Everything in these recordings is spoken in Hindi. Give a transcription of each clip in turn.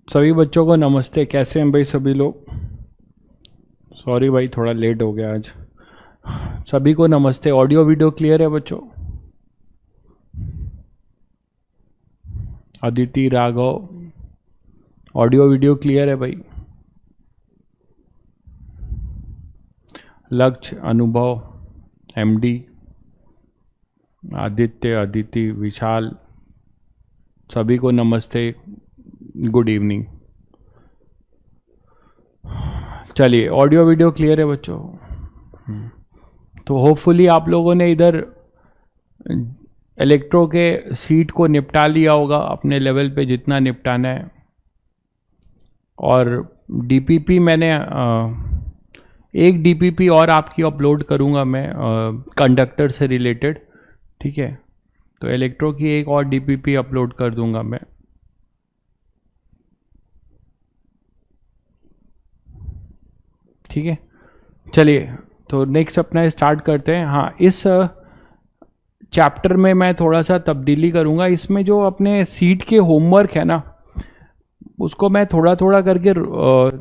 सभी बच्चों को नमस्ते। कैसे हैं भाई सभी लोग? सॉरी भाई, थोड़ा लेट हो गया आज। सभी को नमस्ते। ऑडियो वीडियो क्लियर है बच्चों? Aditi, Raghav, audio video clear है भाई? लक्ष्य, अनुभव, एमडी, आदित्य, अदिति, विशाल, सभी को नमस्ते, गुड इवनिंग। चलिए, ऑडियो वीडियो क्लियर है बच्चों? तो होपफुली आप लोगों ने इधर इलेक्ट्रो के सीट को निपटा लिया होगा अपने लेवल पे जितना निपटाना है। और डीपीपी मैंने एक डीपीपी और आपकी अपलोड करूंगा मैं कंडक्टर से रिलेटेड, ठीक है? तो इलेक्ट्रो की एक और डीपीपी अपलोड कर दूंगा मैं। ठीक है, चलिए तो नेक्स्ट अपना स्टार्ट करते हैं। हाँ, इस चैप्टर में मैं थोड़ा सा तब्दीली करूंगा। इसमें जो अपने सीट के होमवर्क है ना, उसको मैं थोड़ा थोड़ा करके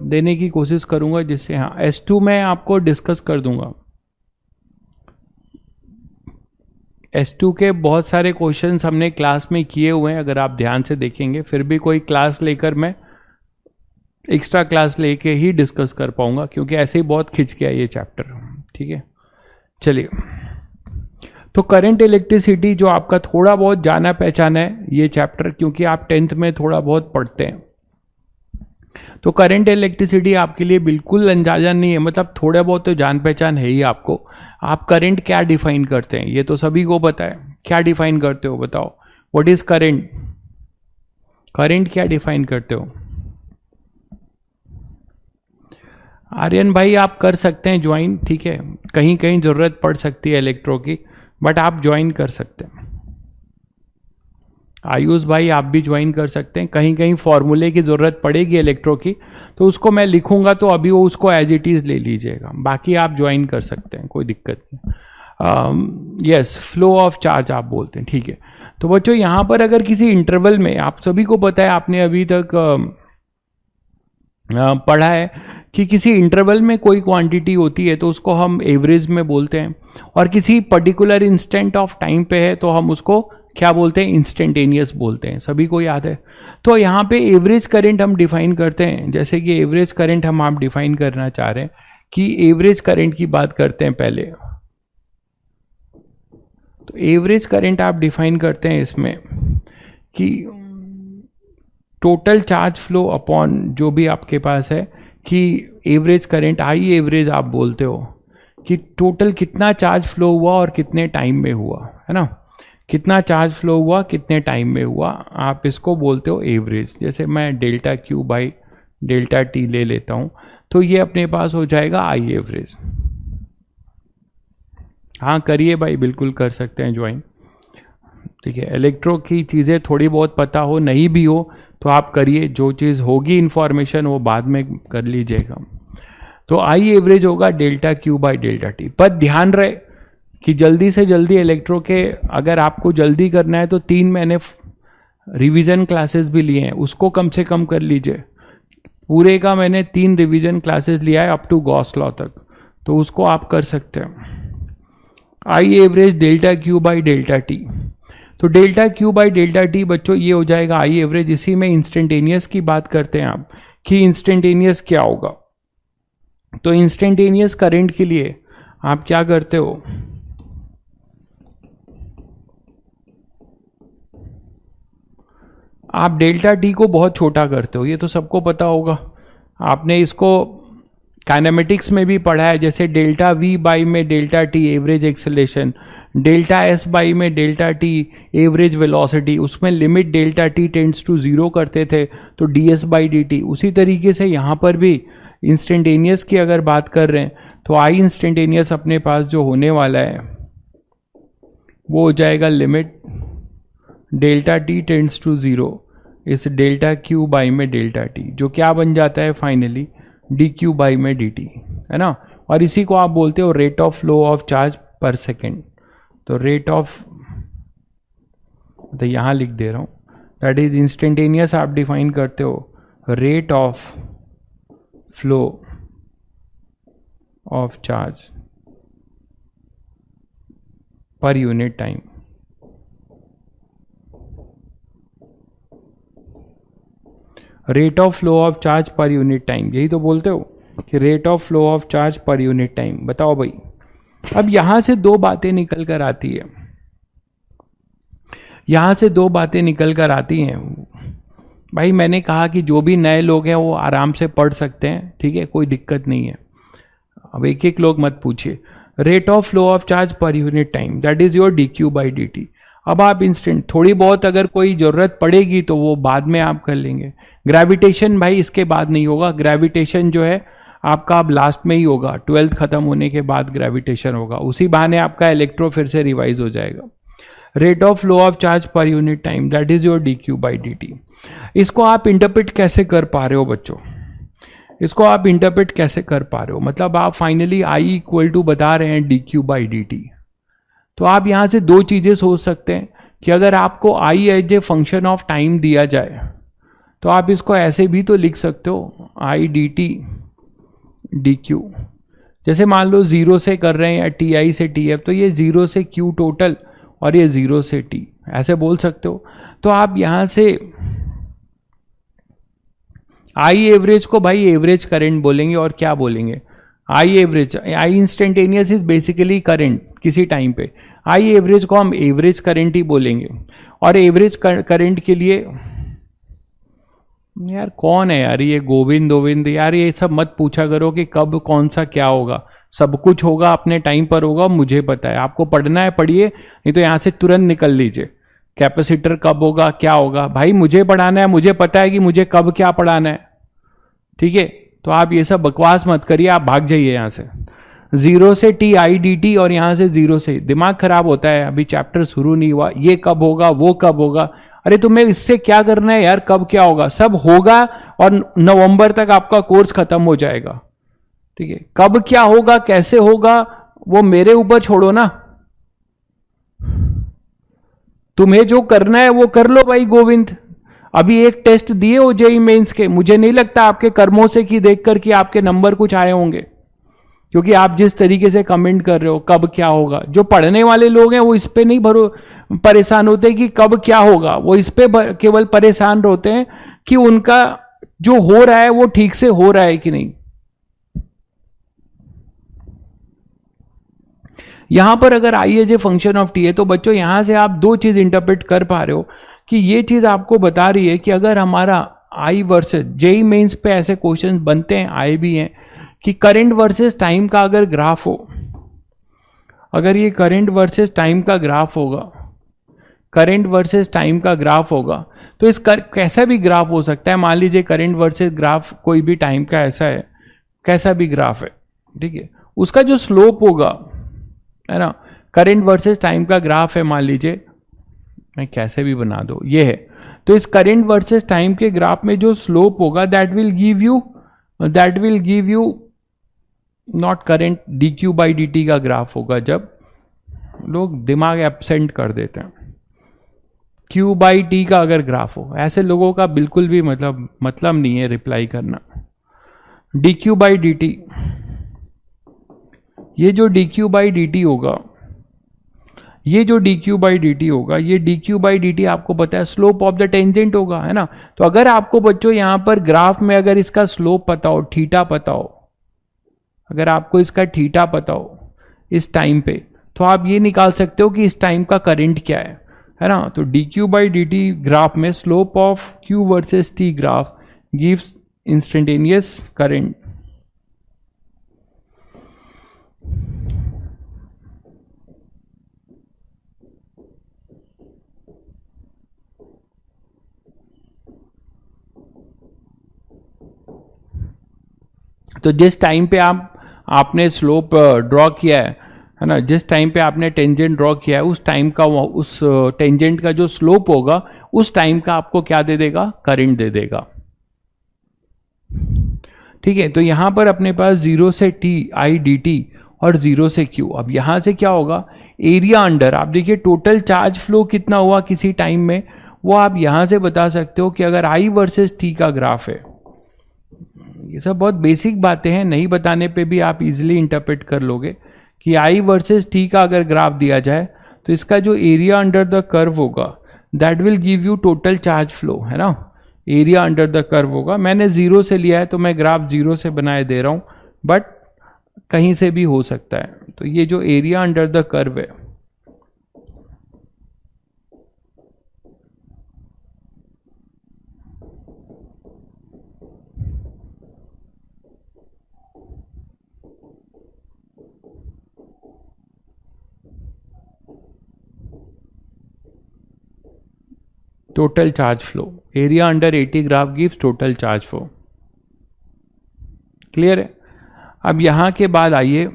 देने की कोशिश करूंगा, जिससे हाँ S2 में आपको डिस्कस कर दूंगा। S2 के बहुत सारे क्वेश्चंस हमने क्लास में किए हुए हैं, अगर आप ध्यान से देखेंगे। फिर भी कोई क्लास लेकर मैं एक्स्ट्रा क्लास लेके ही डिस्कस कर पाऊंगा, क्योंकि ऐसे ही बहुत खिंच गया ये चैप्टर। ठीक है, चलिए। तो करंट इलेक्ट्रिसिटी जो आपका थोड़ा बहुत जाना पहचाना है ये चैप्टर, क्योंकि आप 10th में थोड़ा बहुत पढ़ते हैं। तो करंट इलेक्ट्रिसिटी आपके लिए बिल्कुल अंदाजा नहीं है, मतलब थोड़ा बहुत तो जान पहचान है ही आपको। आप करंट क्या डिफाइन करते हैं ये तो सभी को पता है। क्या डिफाइन करते हो बताओ? What is current? करंट क्या डिफाइन करते हो? आर्यन भाई आप कर सकते हैं ज्वाइन, ठीक है? कहीं कहीं जरूरत पड़ सकती है इलेक्ट्रो की, बट आप ज्वाइन कर सकते हैं। आयुष भाई आप भी ज्वाइन कर सकते हैं। कहीं कहीं फॉर्मूले की जरूरत पड़ेगी इलेक्ट्रो की, तो उसको मैं लिखूंगा, तो अभी वो उसको एज इट इज ले लीजिएगा। बाकी आप ज्वाइन कर सकते हैं, कोई दिक्कत नहीं। यस, फ्लो ऑफ चार्ज आप बोलते हैं, ठीक है? तो बच्चों यहाँ पर अगर किसी इंटरवल में, आप सभी को पता है, आपने अभी तक पढ़ा है कि किसी इंटरवल में कोई क्वांटिटी होती है तो उसको हम एवरेज में बोलते हैं, और किसी पर्टिकुलर इंस्टेंट ऑफ टाइम पे है तो हम उसको क्या बोलते हैं? इंस्टेंटेनियस बोलते हैं। सभी को याद है? तो यहाँ पे एवरेज करंट हम डिफाइन करते हैं। जैसे कि एवरेज करंट हम आप डिफाइन करना चाह रहे हैं कि एवरेज करंट की बात करते हैं पहले। तो एवरेज करंट आप डिफाइन करते हैं इसमें कि टोटल चार्ज फ्लो अपॉन जो भी आपके पास है, कि एवरेज करंट आई एवरेज आप बोलते हो कि टोटल कितना चार्ज फ्लो हुआ और कितने टाइम में हुआ, है ना? कितना चार्ज फ्लो हुआ, कितने टाइम में हुआ, आप इसको बोलते हो एवरेज। जैसे मैं delta q by delta T ले लेता हूं, तो ये अपने पास हो जाएगा आई एवरेज। हाँ करिए भाई, बिल्कुल कर सकते हैं ज्वाइन, ठीक है? इलेक्ट्रो की चीज़ें थोड़ी बहुत पता हो, नहीं भी हो तो आप करिए। जो चीज़ होगी इन्फॉर्मेशन वो बाद में कर लीजिएगा। तो आई एवरेज होगा delta q by delta T. पर ध्यान रहे कि जल्दी से जल्दी इलेक्ट्रो के, अगर आपको जल्दी करना है तो 3 मैंने रिवीजन क्लासेस भी लिए हैं, उसको कम से कम कर लीजिए। पूरे का मैंने 3 रिवीजन क्लासेस लिया है अप टू गॉस लॉ तक, तो उसको आप कर सकते हैं। I average delta q by delta T. तो delta q by delta t बच्चों ये हो जाएगा आई एवरेज। इसी में इंस्टेंटेनियस की बात करते हैं आप कि इंस्टेंटेनियस क्या होगा। तो इंस्टेंटेनियस करंट के लिए आप क्या करते हो? आप डेल्टा टी को बहुत छोटा करते हो, ये तो सबको पता होगा। आपने इसको काइनेमेटिक्स में भी पढ़ा है, जैसे डेल्टा वी बाई में delta t average acceleration, delta s by में डेल्टा टी एवरेज वेलोसिटी, उसमें limit delta t tends to 0 करते थे, तो d s by d t. उसी तरीके से यहाँ पर भी इंस्टेंटेनियस की अगर बात कर रहे हैं तो आई इंस्टेंटेनियस अपने पास जो होने वाला है वो हो जाएगा limit delta t tends to 0 इस डेल्टा क्यू बाई में डेल्टा टी, जो क्या बन जाता है फाइनली डी क्यू बाई में डी टी, है ना? और इसी को आप बोलते हो rate of flow of charge per second. तो रेट ऑफ, तो यहां लिख दे रहा हूं, दैट इज इंस्टेंटेनियस आप डिफाइन करते हो rate of flow of charge per unit time. Rate of flow of charge per unit time, यही तो बोलते हो कि rate of flow of charge per unit time. बताओ भाई, अब यहां से दो बातें निकल कर आती है, यहां से दो बातें निकल कर आती हैं भाई। मैंने कहा कि जो भी नए लोग हैं वो आराम से पढ़ सकते हैं, ठीक है, कोई दिक्कत नहीं है। अब एक एक लोग मत पूछिए। Rate of flow of charge per unit time, that is your D q by d T. अब आप इंस्टेंट, थोड़ी बहुत अगर कोई जरूरत पड़ेगी तो वो बाद में आप कर लेंगे। ग्रेविटेशन भाई इसके बाद नहीं होगा, ग्रेविटेशन जो है आपका अब लास्ट में ही होगा, 12th खत्म होने के बाद ग्रेविटेशन होगा, उसी बहाने आपका इलेक्ट्रो फिर से रिवाइज हो जाएगा। Rate of flow of charge per unit time, that is your D q by d T. इसको आप इंटरप्रेट कैसे कर पा रहे हो बच्चों? इसको आप इंटरप्रेट कैसे कर पा रहे हो? मतलब आप फाइनली आई इक्वल टू बता रहे हैं D q by d T. तो आप यहां से दो चीजें सोच सकते हैं कि अगर आपको I as a function of time दिया जाए तो आप इसको ऐसे भी तो लिख सकते हो, I D T D Q. जैसे मान लो 0 से कर रहे हैं या टी आई से टी एफ, तो ये 0 से क्यू टोटल और ये 0 से टी, ऐसे बोल सकते हो। तो आप यहां से आई एवरेज को भाई एवरेज करंट बोलेंगे, और क्या बोलेंगे? I average, I instantaneous is basically current किसी टाइम पे, आई एवरेज को हम एवरेज करंट ही बोलेंगे। और एवरेज करंट के लिए यार कौन है यार ये गोविंद यार, ये सब मत पूछा करो कि कब कौन सा क्या होगा, सब कुछ होगा अपने टाइम पर होगा, मुझे पता है। आपको पढ़ना है पढ़िए, नहीं तो यहां से तुरंत निकल लीजिए। कैपेसिटर कब होगा, क्या होगा, भाई मुझे पढ़ाना है, मुझे पता है कि मुझे कब क्या पढ़ाना है, ठीक है। तो आप ये सब बकवास मत करिए, आप भाग जाइए यहां से। 0 से टी आई डी टी और यहां से 0 से, दिमाग खराब होता है, अभी चैप्टर शुरू नहीं हुआ, ये कब होगा वो कब होगा। अरे तुम्हें इससे क्या करना है यार, कब क्या होगा, सब होगा और नवंबर तक आपका कोर्स खत्म हो जाएगा, ठीक है। कब क्या होगा कैसे होगा वो मेरे ऊपर छोड़ो ना, तुम्हें जो करना है वो कर लो भाई गोविंद। अभी एक टेस्ट दिए हो जेईई मेंस के, मुझे नहीं लगता आपके कर्मों से कि देखकर कि आपके नंबर कुछ आए होंगे, क्योंकि आप जिस तरीके से कमेंट कर रहे हो कब क्या होगा। जो पढ़ने वाले लोग हैं वो इस पे नहीं परेशान होते कि कब क्या होगा, वो इस पे केवल परेशान होते हैं कि उनका जो हो रहा है वो ठीक से हो रहा है कि नहीं। यहां पर अगर I as a function of t है तो बच्चों यहां से आप दो चीज इंटरप्रेट कर पा रहे हो कि ये चीज आपको बता रही है कि अगर हमारा आई वर्सेस, जेईई मेंस पे ऐसे क्वेश्चंस बनते हैं, आए भी हैं, कि करंट वर्सेस टाइम का अगर ग्राफ हो, अगर ये करंट वर्सेस टाइम का ग्राफ होगा, करंट वर्सेस टाइम का ग्राफ होगा, तो इस कैसा भी ग्राफ हो सकता है। मान लीजिए करंट वर्सेस ग्राफ कोई भी टाइम का ऐसा है, कैसा भी ग्राफ है, ठीक है, उसका जो स्लोप होगा, है ना, करंट वर्सेस टाइम का ग्राफ है, मान लीजिए मैं कैसे भी बना दो, ये है। तो इस करंट वर्सेस टाइम के ग्राफ में जो स्लोप होगा that will give you not current D q by d T का ग्राफ होगा। जब लोग दिमाग एब्सेंट कर देते हैं, क्यू बाई टी का अगर ग्राफ हो, ऐसे लोगों का बिल्कुल भी मतलब नहीं है रिप्लाई करना। D q by d T, ये जो D q by d T होगा, ये जो D q by d T होगा, ये D q by d T आपको पता है स्लोप ऑफ द टेंजेंट होगा, है ना। तो अगर आपको बच्चों यहां पर ग्राफ में अगर इसका स्लोप पता हो, थीटा पता हो, अगर आपको इसका थीटा पता हो इस टाइम पे, तो आप ये निकाल सकते हो कि इस टाइम का करंट क्या है ना। तो d q by d t graph में slope of q versus t graph gives instantaneous current. तो जिस टाइम पे आपने स्लोप ड्रॉ किया है ना, जिस टाइम पे आपने टेंजेंट ड्रॉ किया है, उस टाइम का उस टेंजेंट का जो स्लोप होगा उस टाइम का आपको क्या दे देगा, करंट दे देगा, ठीक है। तो यहां पर अपने पास 0 से टी आई डी टी और 0 से क्यू। अब यहां से क्या होगा, एरिया अंडर, आप देखिए टोटल चार्ज फ्लो कितना हुआ किसी टाइम में, वो आप यहां से बता सकते हो कि अगर आई वर्सेस टी का ग्राफ है, ये सब बहुत बेसिक बातें हैं, नहीं बताने पे भी आप इजीली इंटरप्रेट कर लोगे कि आई वर्सेस टी का अगर ग्राफ दिया जाए तो इसका जो एरिया अंडर द कर्व होगा that will give you total charge flow, है ना। एरिया अंडर द कर्व होगा, मैंने 0 से लिया है तो मैं ग्राफ 0 से बनाए दे रहा हूं, बट कहीं से भी हो सकता है। तो ये जो एरिया अंडर द कर्व है, total charge flow, area under 80 graph gives total charge flow। Clear है। अब यहां के बाद आइए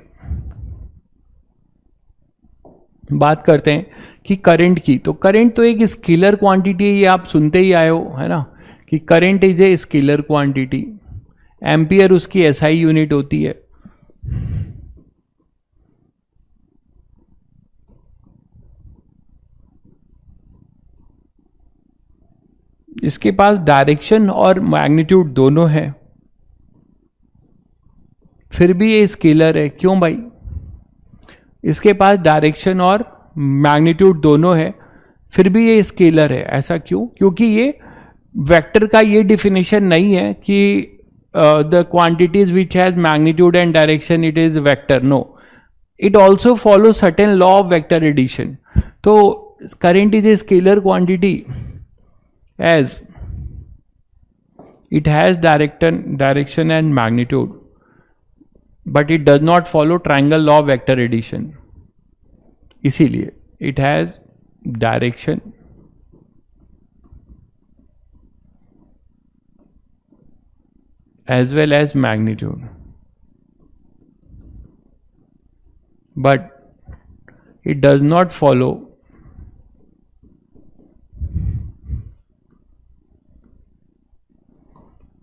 बात करते हैं कि करंट की। तो करंट तो एक स्केलर क्वांटिटी है, ये आप सुनते ही आए हो, है ना, कि current is a scalar quantity, ampere उसकी एसआई यूनिट होती है। इसके पास डायरेक्शन और मैग्नीट्यूड दोनों है, फिर भी ये स्केलर है। क्यों भाई? इसके पास डायरेक्शन और मैग्नीट्यूड दोनों है, फिर भी ये स्केलर है। ऐसा क्यों? क्योंकि ये वेक्टर का ये डिफिनेशन नहीं है कि the quantities which has magnitude and direction it is vector. No, it also follow certain law of vector addition. तो current is a scalar quantity as it has direction and magnitude, but it does not follow triangle law of vector addition। इसीलिए it has direction as well as magnitude, but it does not follow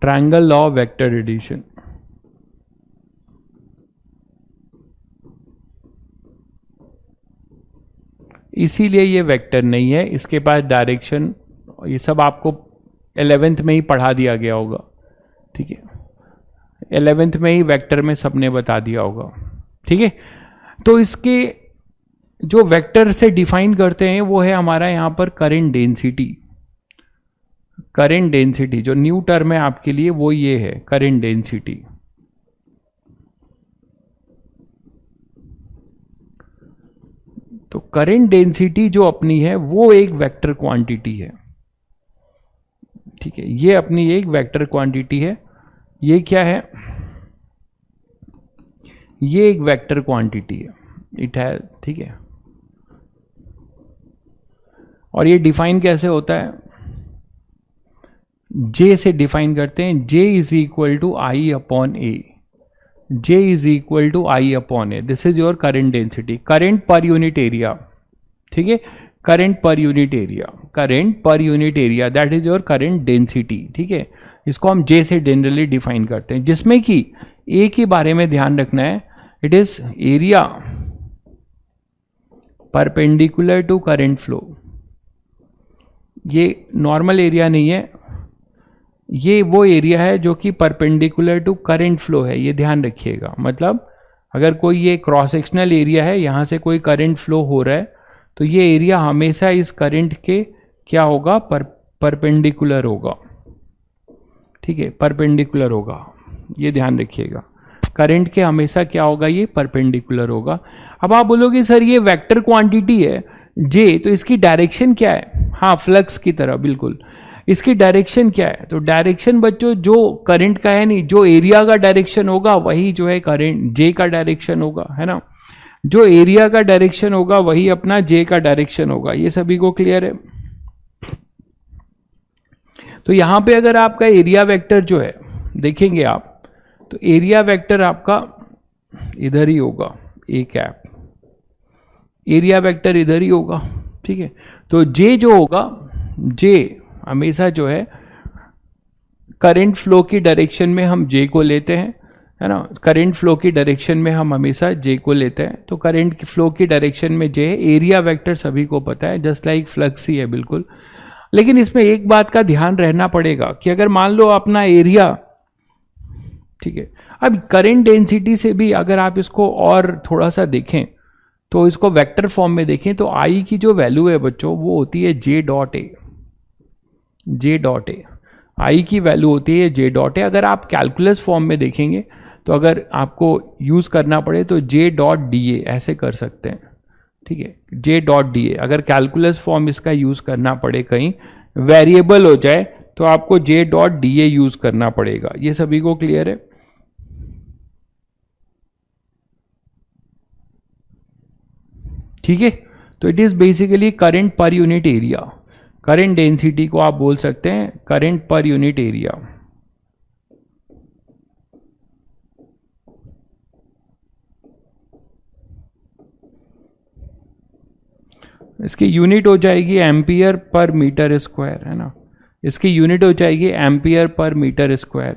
triangle law of vector addition. इसीलिए ये वेक्टर नहीं है, इसके पास डायरेक्शन, ये सब आपको 11th में ही पढ़ा दिया गया होगा, ठीक है। 11th में ही वेक्टर में सबने बता दिया होगा, ठीक है। तो इसके जो वेक्टर से डिफाइन करते हैं वो है हमारा यहां पर करंट डेंसिटी। करंट डेंसिटी जो न्यू टर्म है आपके लिए वो ये है करंट डेंसिटी। तो करंट डेंसिटी जो अपनी है वो एक वेक्टर क्वांटिटी है, ठीक है। ये अपनी एक वेक्टर क्वांटिटी है। ये क्या है? ये एक वेक्टर क्वांटिटी है, इट है, ठीक है। और ये डिफाइन कैसे होता है? J से डिफाइन करते हैं। J is equal to I upon A. J is equal to I upon A. This is your current density, current per unit area, ठीक है। Current per unit area, current per unit area, that is your current density, ठीक है। इसको हम J से जनरली डिफाइन करते हैं, जिसमें कि A के बारे में ध्यान रखना है, it is area perpendicular to current flow. ये नॉर्मल एरिया नहीं है, ये वो एरिया है जो कि परपेंडिकुलर टू करंट फ्लो है, ये ध्यान रखिएगा। मतलब अगर कोई ये क्रॉस सेक्शनल एरिया है, यहां से कोई करंट फ्लो हो रहा है, तो ये एरिया हमेशा इस करंट के क्या होगा? परपेंडिकुलर होगा, ठीक है, परपेंडिकुलर होगा, ये ध्यान रखिएगा। करंट के हमेशा क्या होगा? ये परपेंडिकुलर होगा। अब आप बोलोगे सर ये वेक्टर क्वांटिटी है J, तो इसकी डायरेक्शन क्या है? हाँ, फ्लक्स की तरह, बिल्कुल। इसकी डायरेक्शन क्या है? तो डायरेक्शन बच्चों जो करंट का है नहीं, जो एरिया का डायरेक्शन होगा वही जो है करंट J का डायरेक्शन होगा, है ना। जो एरिया का डायरेक्शन होगा वही अपना J का डायरेक्शन होगा। ये सभी को क्लियर है? तो यहां पे अगर आपका एरिया वेक्टर जो है देखेंगे आप, तो एरिया वेक्टर आपका इधर ही होगा, ए कैप, एरिया वेक्टर इधर ही होगा, ठीक है। तो J जो होगा, J हमेशा जो है करंट फ्लो की डायरेक्शन में हम J को लेते हैं, है ना। करंट फ्लो की डायरेक्शन में हम हमेशा J को लेते हैं। तो करंट फ्लो की डायरेक्शन में J है। एरिया वेक्टर सभी को पता है, जस्ट लाइक फ्लक्स ही है, बिल्कुल। लेकिन इसमें एक बात का ध्यान रहना पड़ेगा कि अगर मान लो अपना एरिया ठीक है। अब करंट डेंसिटी से भी अगर आप इसको और थोड़ा सा देखें तो इसको वेक्टर फॉर्म में देखें तो आई की जो वैल्यू है बच्चों वो होती है J dot A. J dot A आई की वैल्यू होती है जे डॉट ए। अगर आप कैलकुलस फॉर्म में देखेंगे तो अगर आपको यूज करना पड़े तो जे डॉट डी ए ऐसे कर सकते हैं, ठीक है। जे डॉट डी ए अगर कैलकुलस फॉर्म इसका यूज करना पड़े, कहीं वेरिएबल हो जाए तो आपको J dot D A use करना पड़ेगा। ये सभी को क्लियर है? ठीक है। तो it is basically current per unit area. Current density को आप बोल सकते हैं करंट पर यूनिट एरिया। इसकी यूनिट हो जाएगी एम्पियर पर मीटर स्क्वायर, है ना। इसकी यूनिट हो जाएगी एम्पियर पर मीटर स्क्वायर।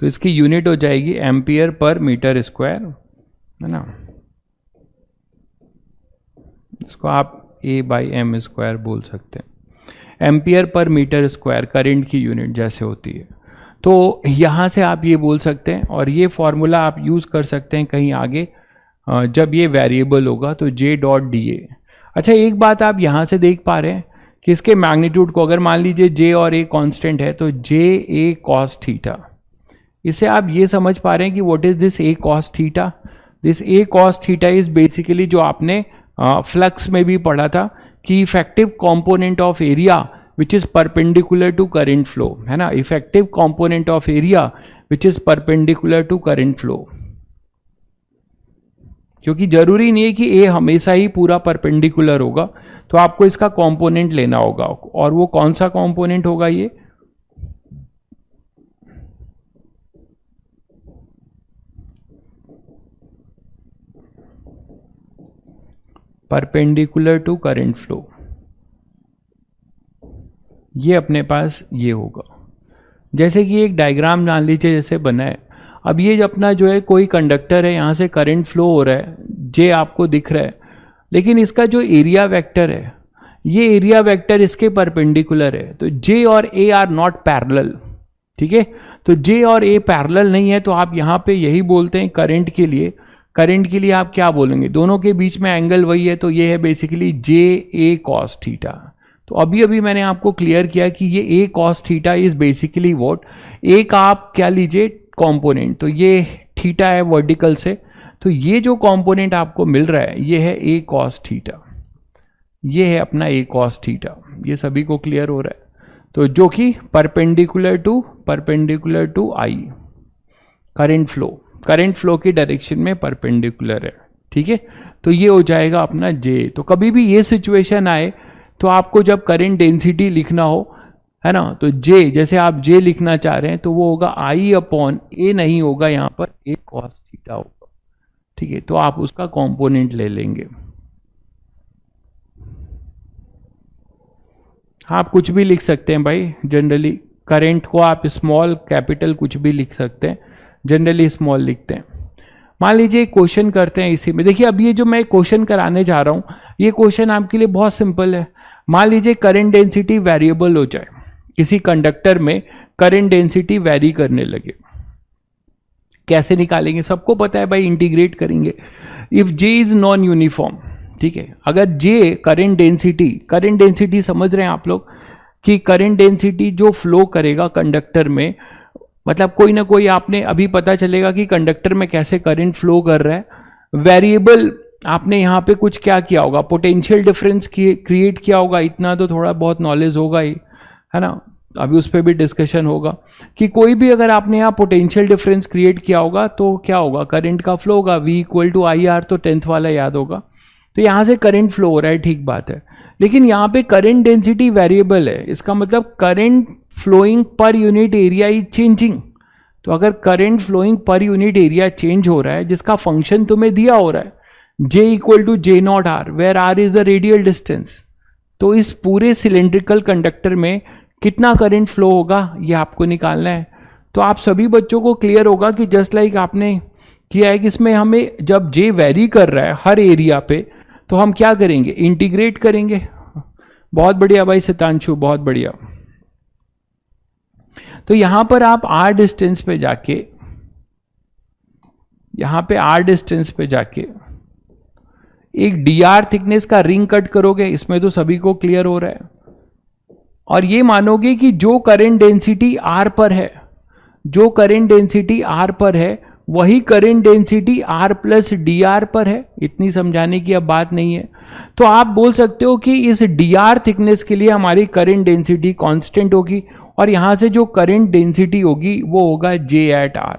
तो इसकी यूनिट हो जाएगी एम्पियर पर मीटर स्क्वायर, है ना। इसको आप ए बाई एम स्क्वायर बोल सकते हैं। Ampere per metre square current की यूनिट जैसे होती है। तो यहाँ से आप ये बोल सकते हैं और ये फॉर्मूला आप यूज़ कर सकते हैं कहीं आगे जब ये वेरिएबल होगा तो जे डॉट डी ए। अच्छा, एक बात आप यहाँ से देख पा रहे हैं कि इसके मैग्नीट्यूड को अगर मान लीजिए जे और ए कांस्टेंट है तो जे ए कॉस थीटा, इससे आप ये समझ पा रहे हैं कि what is this a cos theta. This a cos theta is basically जो आपने फ्लक्स में भी पढ़ा था कि effective component of area which is perpendicular to current flow, है ना। Effective component of area which is perpendicular to current flow. क्योंकि जरूरी नहीं है कि ए हमेशा ही पूरा परपेंडिकुलर होगा, तो आपको इसका कंपोनेंट लेना होगा। और वो कौन सा कंपोनेंट होगा? ये परपेंडिकुलर टू करंट फ्लो, ये अपने पास ये होगा। जैसे कि एक डायग्राम मान लीजिए जैसे बना है। अब ये अपना जो है कोई कंडक्टर है, यहां से करंट फ्लो हो रहा है, जे आपको दिख रहा है, लेकिन इसका जो एरिया वेक्टर है, ये एरिया वेक्टर इसके परपेंडिकुलर है। तो जे और ए आर नॉट पैरेलल, ठीक है। तो जे और ए पैरेलल नहीं है, तो आप यहां पे यही बोलते हैं करंट के लिए। करंट के लिए आप क्या बोलेंगे? दोनों के बीच में एंगल वही है, तो ये है basically J A cos theta. तो अभी अभी मैंने आपको क्लियर किया कि ये A cos theta is basically what, A का आप क्या लीजिए कंपोनेंट, तो ये थीटा है वर्टिकल से, तो ये जो कंपोनेंट आपको मिल रहा है ये है ए कॉस थीटा, ये है अपना ए कॉस थीटा। ये सभी को क्लियर हो रहा है? तो जो कि perpendicular to I, current flow की डायरेक्शन में परपेंडिकुलर है, ठीक है। तो ये हो जाएगा अपना जे। तो कभी भी ये सिचुएशन आए तो आपको जब करंट डेंसिटी लिखना हो, है ना, तो जे, जैसे आप जे लिखना चाह रहे हैं तो वो होगा आई अपॉन ए, नहीं होगा यहाँ पर ए कॉस थीटा होगा, ठीक है। तो आप उसका कंपोनेंट ले लेंगे। आप कुछ भी लिख सकते हैं भाई, जनरली करंट को आप स्मॉल कैपिटल कुछ भी लिख सकते हैं, जनरली स्मॉल लिखते हैं। मान लीजिए क्वेश्चन करते हैं इसी में। देखिए अब ये जो मैं क्वेश्चन कराने जा रहा हूं, ये क्वेश्चन आपके लिए बहुत सिंपल है। मान लीजिए करंट डेंसिटी वेरिएबल हो जाए, किसी कंडक्टर में करंट डेंसिटी वेरी करने लगे, कैसे निकालेंगे? सबको पता है भाई, इंटीग्रेट करेंगे। If J is non uniform, ठीक है, अगर जे करंट डेंसिटी समझ रहे हैं आप लोग कि करंट डेंसिटी जो फ्लो करेगा कंडक्टर में, मतलब कोई ना कोई आपने अभी पता चलेगा कि कंडक्टर में कैसे करंट फ्लो कर रहा है। वेरिएबल आपने यहां पे कुछ क्या किया होगा, पोटेंशियल डिफरेंस क्रिएट किया होगा, इतना तो थोड़ा बहुत नॉलेज होगा ही, है ना। अभी उस पर भी डिस्कशन होगा कि कोई भी अगर आपने यहाँ पोटेंशियल डिफरेंस क्रिएट किया होगा तो क्या होगा, करंट का फ्लो होगा, V equal to I R, तो 10th वाला याद होगा। तो यहां से करंट फ्लो हो रहा है, ठीक बात है, लेकिन यहाँ पे करंट डेंसिटी वेरिएबल है, इसका मतलब current flowing per unit area is changing. तो अगर current flowing per unit area change हो रहा है, जिसका फंक्शन तुम्हें दिया हो रहा है J equal to J nought R, where R is the radial distance, तो इस पूरे सिलेंड्रिकल कंडक्टर में कितना करंट फ्लो होगा ये आपको निकालना है। तो आप सभी बच्चों को क्लियर होगा कि जस्ट लाइक आपने किया है कि इसमें हमें जब J वेरी कर रहा है हर एरिया पे, तो हम क्या करेंगे, इंटीग्रेट करेंगे। बहुत बढ़िया भाई सितांशु, बहुत बढ़िया। तो यहां पर आप r डिस्टेंस पे जाके, यहां पे r डिस्टेंस पे जाके एक dr थिकनेस का रिंग कट करोगे, इसमें तो सभी को क्लियर हो रहा है, और ये मानोगे कि जो करंट डेंसिटी r पर है, जो करंट डेंसिटी r पर है वही current density r plus dr पर है। इतनी समझाने की अब बात नहीं है। तो आप बोल सकते हो कि इस dr थिकनेस के लिए हमारी करंट डेंसिटी कांस्टेंट होगी, और यहां से जो करंट डेंसिटी होगी वो होगा J एट R।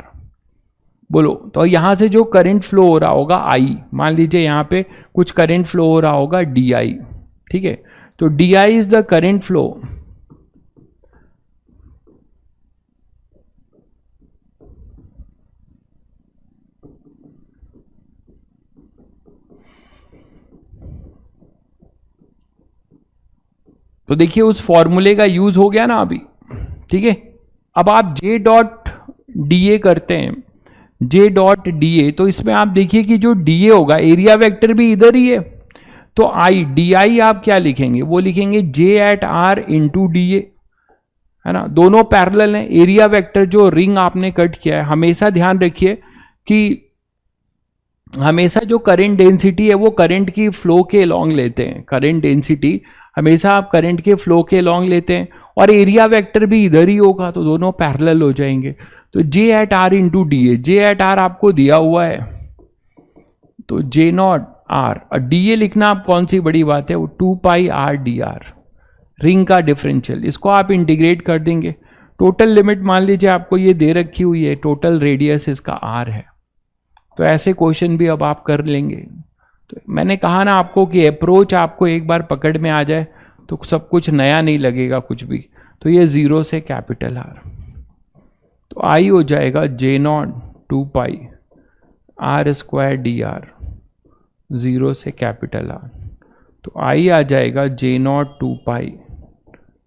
बोलो, तो यहां से जो करंट फ्लो हो रहा होगा I, मान लीजिए यहां पे कुछ करंट फ्लो हो रहा होगा DI, ठीक है, तो DI is the current flow तो देखिए उस फॉर्मूले का यूज हो गया ना अभी, ठीक है। अब आप J डॉट DA करते हैं, J डॉट DA, तो इसमें आप देखिए कि जो DA होगा, एरिया वेक्टर भी इधर ही है, तो DI आप क्या लिखेंगे, वो लिखेंगे J at R into DA, है ना, दोनों पैरेलल हैं। एरिया वेक्टर जो रिंग आपने कट किया है, हमेशा ध्यान रखिए कि हमेशा जो करंट डेंसिटी है वो करंट की फ्लो के अलोंग लेते हैं, करंट डेंसिटी हमेशा आप करंट के फ्लो के अलोंग लेते हैं, और एरिया वेक्टर भी इधर ही होगा, तो दोनों पैरेलल हो जाएंगे। तो J at R into DA, J at R आपको दिया हुआ है, तो J नॉट R, और DA लिखना आप कौन सी बड़ी बात है, वो 2 पाई R dr, रिंग का डिफरेंशियल, इसको आप इंटीग्रेट कर देंगे। टोटल लिमिट मान लीजिए आपको ये दे रखी हुई है, टोटल रेडियस इसका R है, तो ऐसे क्वेश्चन भी अब आप कर लेंगे। तो मैंने कहा ना आपको कि अप्रोच आपको एक बार पकड़ में आ जाए तो सब कुछ नया नहीं लगेगा कुछ भी। तो ये 0 से कैपिटल R, तो I हो जाएगा J not 2 pi R square dr, 0 से कैपिटल R, तो I आ जाएगा J not 2 pi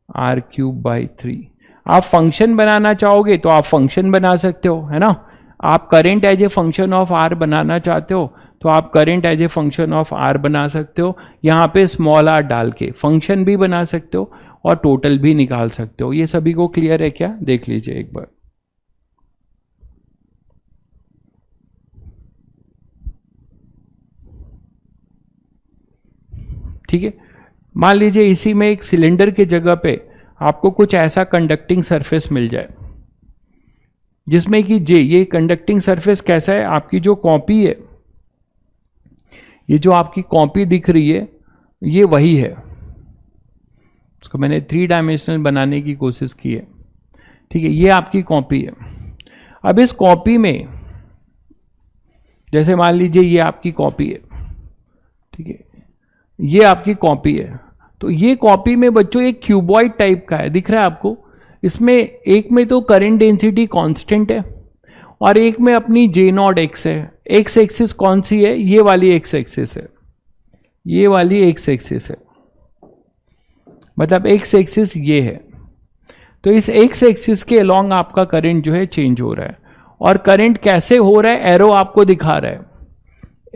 R cube by 3। आप फंक्शन बनाना चाहोगे तो आप फंक्शन बना सकते हो, है ना। आप current as a function of R बनाना चाहते हो तो आप current as a function of R बना सकते हो, यहाँ पे स्मॉल r डाल के फंक्शन भी बना सकते हो और टोटल भी निकाल सकते हो। ये सभी को क्लियर है क्या, देख लीजिए एक बार। ठीक है, मान लीजिए इसी में एक सिलेंडर के जगह पे आपको कुछ ऐसा कंडक्टिंग सरफेस मिल जाए जिसमें कि J, ये कंडक्टिंग सरफेस कैसा है, आपकी जो कॉपी है, ये जो आपकी कॉपी दिख रही है ये वही है, उसको मैंने 3 डायमेंशनल बनाने की कोशिश की है, ठीक है, ये आपकी कॉपी है। अब इस कॉपी में जैसे मान लीजिए ये आपकी कॉपी है, ठीक है, ये आपकी कॉपी है, तो ये कॉपी में बच्चों एक क्यूबॉइड टाइप का है, दिख रहा है आपको। इसमें एक में तो करंट डेंसिटी कांस्टेंट है और एक में अपनी J नॉट x है। एक्स एक्सिस कौन सी है, ये वाली एक्स एक्सिस है, ये वाली एक्स एक्सिस है, मतलब एक्स एक्सिस ये है। तो इस एक्स एक्सिस के अलोंग आपका करंट जो है चेंज हो रहा है, और करंट कैसे हो रहा है, एरो आपको दिखा रहा है,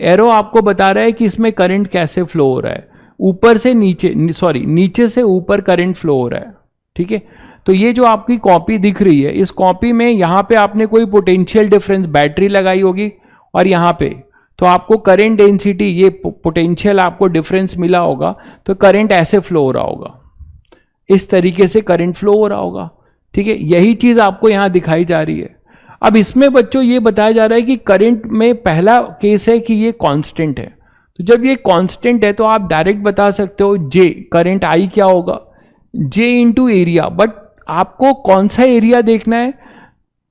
एरो आपको बता रहा है कि इसमें करंट कैसे फ्लो हो रहा है, ऊपर से नीचे, सॉरी नीचे से ऊपर करंट फ्लो हो रहा है, ठीक है। तो ये जो आपकी कॉपी दिख रही है, इस कॉपी में यहां पे आपने कोई पोटेंशियल डिफरेंस बैटरी लगाई होगी, और यहां पे तो आपको करंट डेंसिटी, ये पोटेंशियल आपको डिफरेंस मिला होगा, तो करंट ऐसे फ्लो हो रहा होगा, इस तरीके से करंट फ्लो हो रहा होगा, ठीक है। यही चीज आपको यहां दिखाई जा रही है। अब इसमें बच्चों ये बताया जा रहा है कि करंट में पहला केस है कि ये कांस्टेंट है, तो जब ये कांस्टेंट है तो आप डायरेक्ट बता सकते हो J, करंट I क्या होगा, J इंटू एरिया। बट आपको कौन सा एरिया देखना है,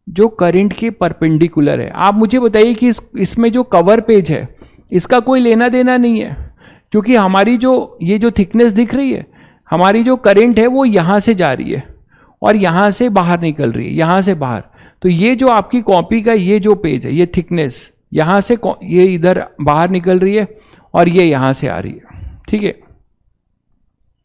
जो करंट के परपेंडिकुलर है। आप मुझे बताइए कि इसमें जो कवर पेज है इसका कोई लेना देना नहीं है, क्योंकि हमारी जो ये जो थिकनेस दिख रही है, हमारी जो करंट है वो यहां से जा रही है और यहां से बाहर निकल रही है, यहां से बाहर। तो ये जो आपकी कॉपी का ये जो पेज है, ये थिकनेस यहां से ये इधर बाहर निकल रही है और ये यहां से आ रही है, ठीक है।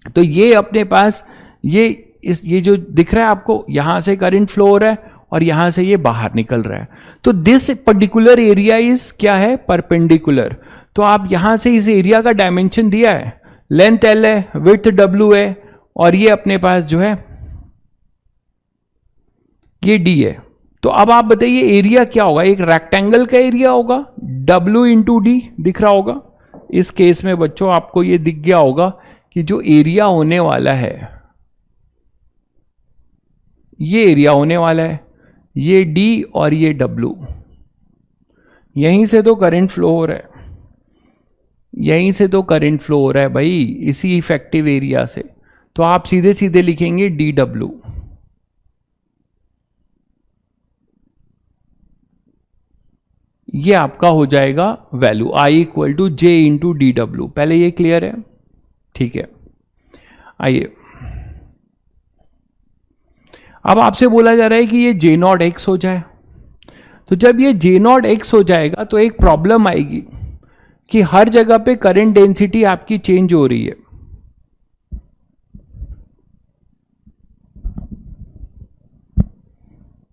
तो ये अपने पास ये जो दिख रहा है आपको, यहां से करंट फ्लो हो रहा है और यहां से ये बाहर निकल रहा है। तो दिस पर्टिकुलर एरिया इज क्या है, परपेंडिकुलर। तो आप यहां से इस एरिया का डायमेंशन दिया है, लेंथ L है, विड्थ W है, और ये अपने पास जो है ये डी है। तो अब आप बताइए एरिया क्या होगा, एक रेक्टेंगल का एरिया होगा, W इंटू डी दिख रहा होगा। इस केस में बच्चों आपको ये दिख गया होगा कि जो एरिया होने वाला है, ये एरिया होने वाला है, ये D और ये W, यहीं से तो करंट फ्लो हो रहा है, यहीं से तो करंट फ्लो हो रहा है भाई, इसी इफेक्टिव एरिया से। तो आप सीधे सीधे लिखेंगे DW। ये आपका हो जाएगा value I equal to J into DW। पहले ये क्लियर है? ठीक है, आइए अब आपसे बोला जा रहा है कि ये J0x हो जाए। तो जब ये J0x हो जाएगा तो एक प्रॉब्लम आएगी कि हर जगह पे करंट डेंसिटी आपकी चेंज हो रही है।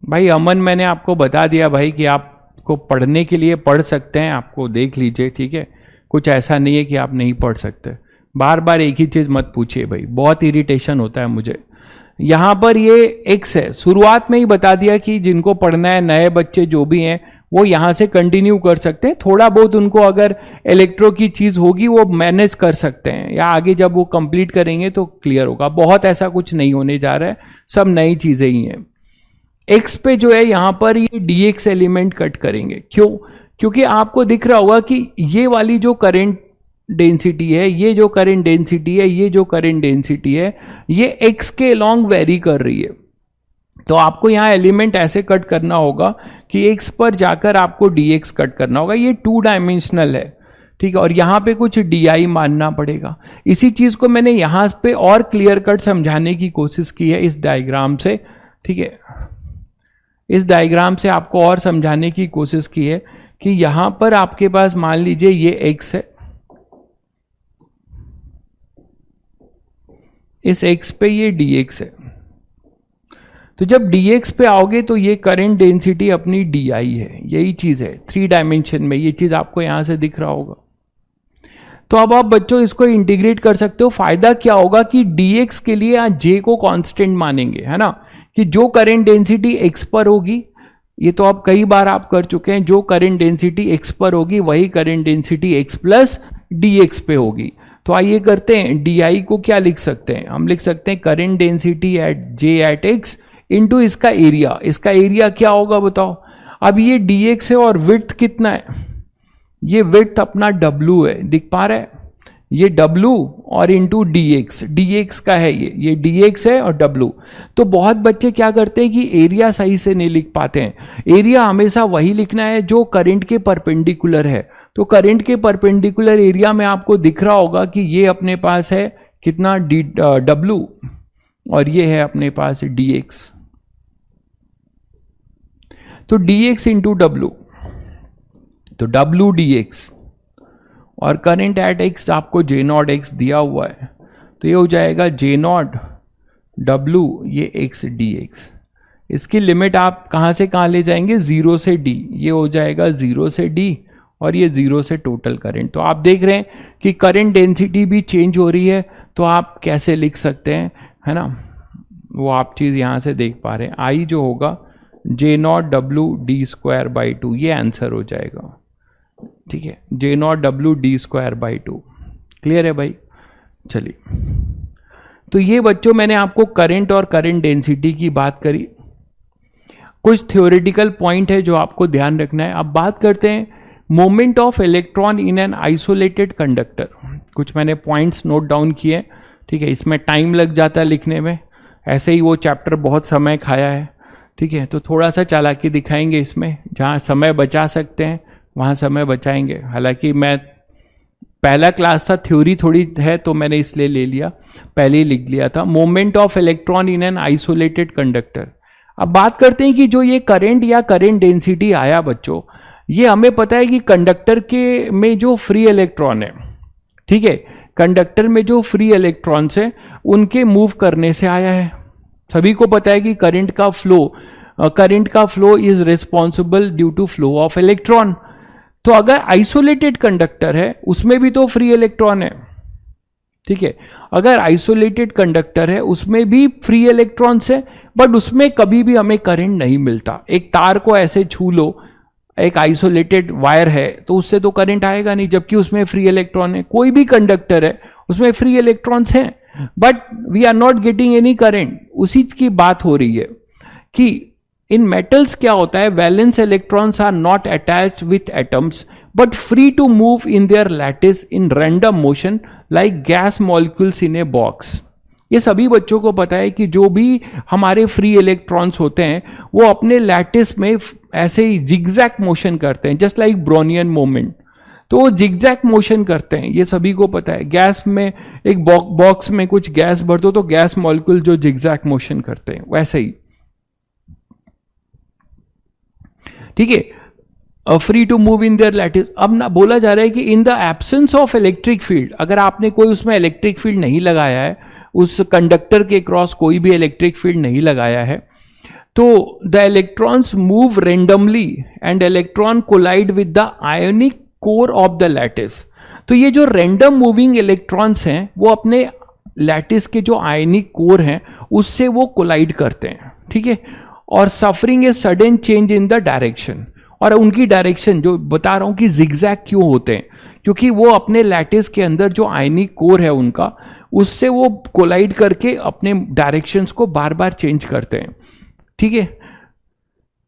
भाई अमन, मैंने आपको बता दिया भाई कि आपको पढ़ने के लिए पढ़ सकते हैं, आपको देख लीजिए, ठीक है। कुछ ऐसा नहीं है कि आप नहीं पढ़ सकते। बार बार एक ही चीज मत पूछिए भाई, बहुत इरिटेशन होता है मुझे। यहां पर ये x है, शुरुआत में ही बता दिया कि जिनको पढ़ना है, नए बच्चे जो भी हैं वो यहां से कंटिन्यू कर सकते हैं। थोड़ा बहुत उनको अगर इलेक्ट्रो की चीज होगी वो मैनेज कर सकते हैं, या आगे जब वो कंप्लीट करेंगे तो क्लियर होगा। बहुत ऐसा कुछ नहीं होने जा रहा है, सब नई चीजें ही हैं। x पे जो है यहां पर ये dx एलिमेंट कट करेंगे। क्यों? क्योंकि आपको दिख रहा होगा कि ये वाली जो करंट डेंसिटी है, ये जो करंट डेंसिटी है, ये जो करंट डेंसिटी है, ये x के लॉन्ग वेरी कर रही है। तो आपको यहां एलिमेंट ऐसे कट करना होगा कि x पर जाकर आपको dx कट करना होगा। ये 2 डायमेंशनल है, ठीक है, और यहां पे कुछ di मानना पड़ेगा। इसी चीज को मैंने यहां पे और क्लियर कट समझाने की कोशिश की है इस डायग्राम से, ठीक है। इस डायग्राम से आपको और समझाने की कोशिश की है कि यहां पर आपके पास मान लीजिए ये x है, इस x पे ये dx है। तो जब dx पे आओगे तो ये करंट डेंसिटी अपनी di है, यही चीज है 3 डायमेंशन में। ये चीज आपको यहां से दिख रहा होगा। तो अब आप बच्चों इसको इंटीग्रेट कर सकते हो। फायदा क्या होगा कि dx के लिए आप j को कांस्टेंट मानेंगे, है ना, कि जो करंट डेंसिटी x पर होगी, ये तो आप कई बार आप कर चुके हैं, जो करंट डेंसिटी x पर होगी वही current density x plus dx पे होगी। तो आइए करते हैं, di को क्या लिख सकते हैं, हम लिख सकते हैं current density at j at x into इसका एरिया। इसका एरिया क्या होगा बताओ? अब ये dx है और विड्थ कितना है? ये विड्थ अपना w है, दिख पा रहा है, ये w और इंटू dx का है, ये dx है और w। तो बहुत बच्चे क्या करते हैं कि एरिया सही से नहीं लिख पाते हैं। एरिया हमेशा वही लिखना है जो करंट के परपेंडिकुलर है। तो करंट के परपेंडिकुलर एरिया में आपको दिख रहा होगा कि ये अपने पास है कितना w और ये है अपने पास dx। तो dx इंटू w, तो w dx और करंट एट x आपको J0x दिया हुआ है, तो ये हो जाएगा J0 w ये x dx। इसकी लिमिट आप कहां से कहां ले जाएंगे? 0 से d। ये हो जाएगा 0 से d और ये 0 से टोटल करंट। तो आप देख रहे हैं कि करंट डेंसिटी भी चेंज हो रही है। तो आप कैसे लिख सकते हैं, है ना, वो आप चीज यहां से देख पा रहे हैं। I जो होगा J0 w d square by 2, ये आंसर हो जाएगा, ठीक है, J0 w d square by 2। Clear है भाई? चलिए, तो ये बच्चों मैंने आपको करंट और करंट डेंसिटी की बात करी। कुछ थ्योरेटिकल पॉइंट है जो आपको ध्यान रखना है। अब बात करते हैं moment of electron in an isolated conductor. कुछ मैंने पॉइंट्स नोट डाउन किए, ठीक है, इसमें टाइम लग जाता है लिखने में, ऐसे ही वो चैप्टर बहुत समय खाया है, ठीक है। तो थोड़ा सा चालाकी दिखाएंगे इसमें, जहाँ समय बचा सकते हैं वहाँ समय बचाएंगे। हालांकि मैं पहला क्लास था, थ्योरी थोड़ी है तो मैंने इसलिए ले लिया, पहले ही लिख लिया था। Moment of electron in an isolated conductor. अब बात करते हैं कि जो ये करंट या करंट डेंसिटी आया बच्चों, ये हमें पता है कि कंडक्टर के में जो फ्री इलेक्ट्रॉन है, ठीक है, कंडक्टर में जो फ्री इलेक्ट्रॉन्स है उनके मूव करने से आया है। सभी को पता है कि करंट का flow is responsible due to flow of electron. तो अगर आइसोलेटेड कंडक्टर है उसमें भी तो फ्री इलेक्ट्रॉन है, ठीक है, अगर आइसोलेटेड कंडक्टर है उसमें भी फ्री इलेक्ट्रॉन्स है, बट उसमें कभी भी हमें करंट नहीं मिलता। एक तार को ऐसे छू लो, एक आइसोलेटेड वायर है, तो उससे तो करंट आएगा नहीं, जबकि उसमें फ्री इलेक्ट्रॉन है। कोई भी कंडक्टर है उसमें फ्री इलेक्ट्रॉन्स हैं, but we are not getting any current. उसी की बात हो रही है कि इन मेटल्स क्या होता है, valence electrons are not attached with atoms but free to move in their lattice in random motion like gas molecules in a box. ये सभी बच्चों को पता है कि जो भी हमारे फ्री इलेक्ट्रॉन्स होते हैं वो अपने लैटिस में ऐसे ही जिगजैग मोशन करते हैं, जस्ट लाइक ब्रोनियन मोमेंट। तो वो जिगजैग मोशन करते हैं, ये सभी को पता है। गैस में एक बॉक्स में कुछ गैस भर दो तो गैस मॉलिक्यूल जो जिगजैग मोशन करते हैं, वैसे ही। ठीक है, free to move in their lattice. अब ना बोला जा रहा है कि in the absence of electric field, अगर आपने कोई उसमें इलेक्ट्रिक फील्ड नहीं लगाया है, उस कंडक्टर के क्रॉस कोई भी इलेक्ट्रिक फील्ड नहीं लगाया है, तो the electrons move randomly and electron collide with the ionic core of the lattice. तो ये जो रैंडम मूविंग इलेक्ट्रॉन्स हैं वो अपने लैटिस के जो आयनिक कोर हैं उससे वो कोलाइड करते हैं, ठीक है, और suffering a sudden change in the direction. और उनकी डायरेक्शन जो बता रहा हूं कि जिगजैग क्यों होते हैं, क्योंकि वो अपने लैटिस के अंदर जो आयनिक कोर है उनका, उससे वो कोलाइड करके अपने डायरेक्शंस को बार बार चेंज करते हैं। ठीक है,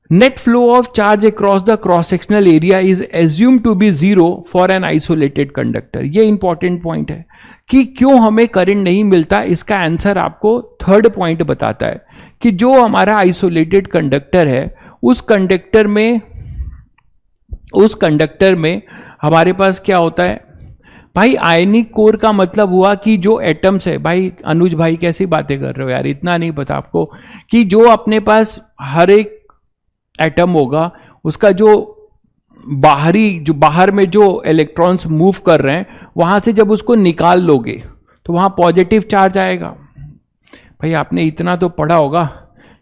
net flow of charge across the cross sectional area is assume to be zero for an isolated conductor. ये इंपॉर्टेंट पॉइंट है कि क्यों हमें करंट नहीं मिलता। इसका आंसर आपको थर्ड पॉइंट बताता है कि जो हमारा आइसोलेटेड कंडक्टर है उस कंडक्टर में हमारे पास क्या होता है भाई, आयनिक कोर का मतलब हुआ कि जो एटम्स है, भाई अनुज भाई कैसी बातें कर रहे हो यार, इतना नहीं पता आपको कि जो अपने पास हर एक एटम होगा उसका जो बाहर में जो इलेक्ट्रॉन्स मूव कर रहे हैं वहां से जब उसको निकाल लोगे तो वहां पॉजिटिव चार्ज आएगा। भाई आपने इतना तो पढ़ा होगा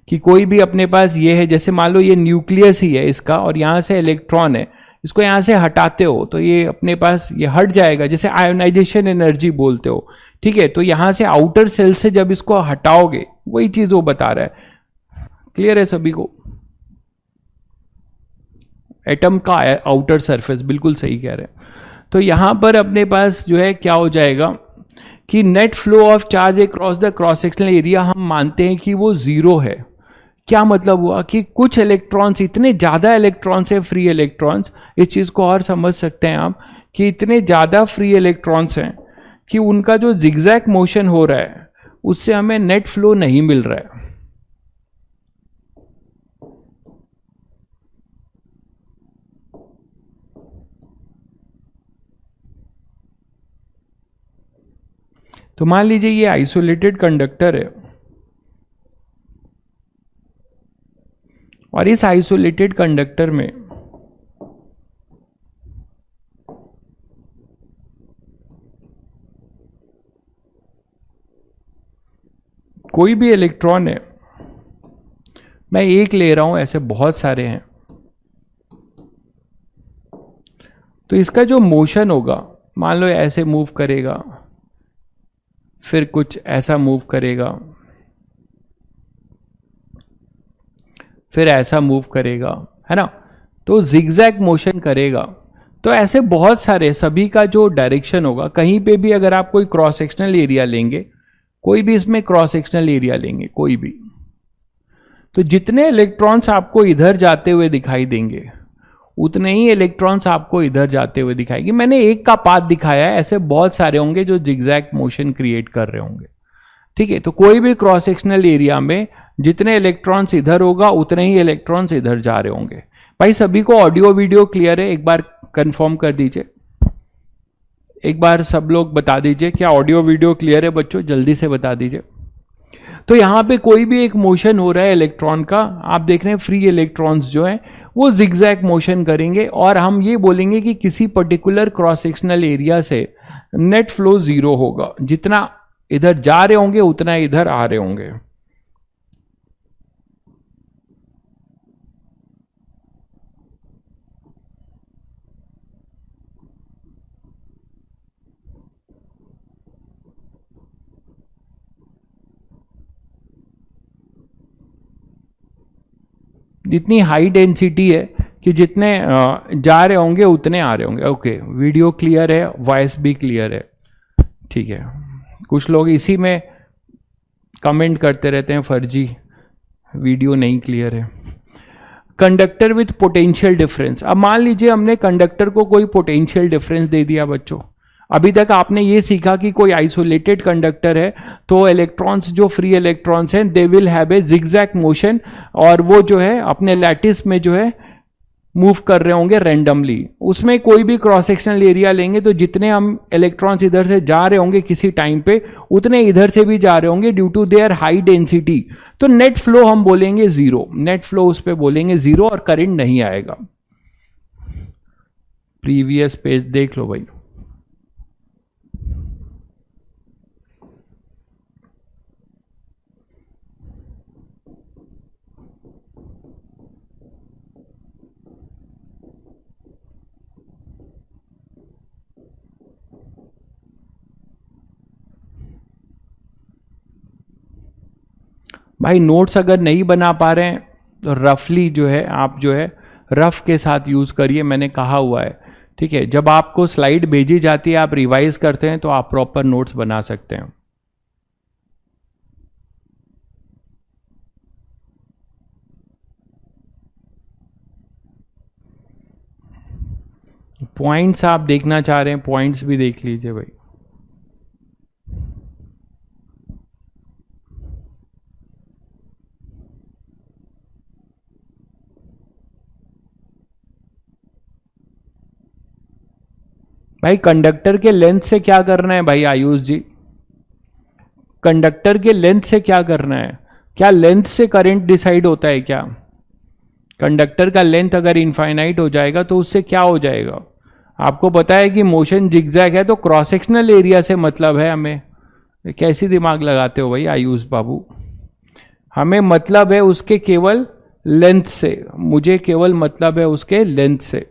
कि कोई भी अपने पास ये है, जैसे मान लो ये न्यूक्लियस ही है इसका और यहां से इलेक्ट्रॉन है, इसको यहां से हटाते हो तो ये अपने पास ये हट जाएगा, जैसे आयोनाइजेशन एनर्जी बोलते हो। ठीक है, तो यहां से आउटर सेल से जब इसको हटाओगे, वही चीज वो बता रहा है। क्लियर है सभी को? एटम का आउटर सरफेस, बिल्कुल सही कह रहे हैं। तो यहां पर अपने पास जो है क्या हो जाएगा कि net flow of charge across the cross sectional area हम मानते हैं कि वो जीरो है। क्या मतलब हुआ कि कुछ इलेक्ट्रॉन्स, इतने ज्यादा इलेक्ट्रॉन्स है फ्री इलेक्ट्रॉन्स, इस चीज को और समझ सकते हैं आप कि इतने ज्यादा फ्री इलेक्ट्रॉन्स हैं कि उनका जो जिगजैग मोशन हो रहा है उससे हमें नेट फ्लो नहीं मिल रहा है। तो मान लीजिए ये आइसोलेटेड कंडक्टर है और इस आइसोलेटेड कंडक्टर में कोई भी इलेक्ट्रॉन है, मैं एक ले रहा हूं, ऐसे बहुत सारे हैं, तो इसका जो मोशन होगा मान लो ऐसे मूव करेगा, फिर कुछ ऐसा मूव करेगा, फिर ऐसा मूव करेगा, है ना, तो जिगजैग मोशन करेगा। तो ऐसे बहुत सारे, सभी का जो डायरेक्शन होगा, कहीं पे भी अगर आप कोई क्रॉस सेक्शनल एरिया लेंगे, कोई भी इसमें क्रॉस सेक्शनल एरिया लेंगे कोई भी, तो जितने इलेक्ट्रॉन्स आपको इधर जाते हुए दिखाई देंगे उतने ही इलेक्ट्रॉन्स आपको इधर जाते हुए दिखाएगी। मैंने एक का पाथ दिखाया है, ऐसे बहुत सारे होंगे जो जिगजैग मोशन क्रिएट कर रहे होंगे। ठीक है, तो कोई भी क्रॉस सेक्शनल एरिया में जितने इलेक्ट्रॉन्स इधर होगा उतने ही इलेक्ट्रॉन्स इधर जा रहे होंगे। भाई सभी को ऑडियो वीडियो क्लियर है? एक बार कंफर्म कर दीजिए, एक बार सब लोग बता दीजिए क्या ऑडियो वीडियो क्लियर है बच्चों, जल्दी से बता दीजिए। तो यहां पे कोई भी एक मोशन हो रहा है इलेक्ट्रॉन का, आप देख रहे हैं फ्री इलेक्ट्रॉन्स जो है वो जिगजैग मोशन करेंगे, और हम ये बोलेंगे कि किसी पर्टिकुलर क्रॉस सेक्शनल एरिया से नेट फ्लो जीरो होगा, जितना इधर जा रहे होंगे उतना इधर आ रहे होंगे। जितनी हाई डेंसिटी है कि जितने जा रहे होंगे उतने आ रहे होंगे। ओके, वीडियो क्लियर है, वॉइस भी क्लियर है, ठीक है। कुछ लोग इसी में कमेंट करते रहते हैं फर्जी वीडियो नहीं क्लियर है। कंडक्टर विथ पोटेंशियल डिफरेंस, अब मान लीजिए हमने कंडक्टर को कोई पोटेंशियल डिफरेंस दे दिया बच्चों। अभी तक आपने ये सीखा कि कोई आइसोलेटेड कंडक्टर है तो इलेक्ट्रॉन्स जो फ्री इलेक्ट्रॉन्स हैं they will have a zigzag motion, और वो जो है अपने लैटिस में जो है मूव कर रहे होंगे रैंडमली। उसमें कोई भी क्रॉस सेक्शनल एरिया लेंगे तो जितने हम इलेक्ट्रॉन्स इधर से जा रहे होंगे किसी टाइम पे उतने इधर से भी जा रहे होंगे due to their high density. तो नेट फ्लो हम बोलेंगे जीरो, नेट फ्लो उस पर बोलेंगे जीरो और करंट नहीं आएगा। प्रीवियस पेज देख लो भाई। भाई नोट्स अगर नहीं बना पा रहे हैं तो रफली जो है आप जो है रफ के साथ यूज करिए, मैंने कहा हुआ है, ठीक है। जब आपको स्लाइड भेजी जाती है आप रिवाइज करते हैं तो आप प्रॉपर नोट्स बना सकते हैं। पॉइंट्स आप देखना चाह रहे हैं, पॉइंट्स भी देख लीजिए भाई। भाई कंडक्टर के लेंथ से क्या करना है भाई आयुष जी? कंडक्टर के लेंथ से क्या करना है? क्या लेंथ से करंट डिसाइड होता है क्या? कंडक्टर का लेंथ अगर इनफाइनाइट हो जाएगा तो उससे क्या हो जाएगा? आपको पता है कि मोशन जिगजैग है तो क्रॉस सेक्शनल एरिया से मतलब है हमें। कैसी दिमाग लगाते हो भाई आयुष बाबू? हमें मतलब है उसके केवल लेंथ से, मुझे केवल मतलब है उसके लेंथ से,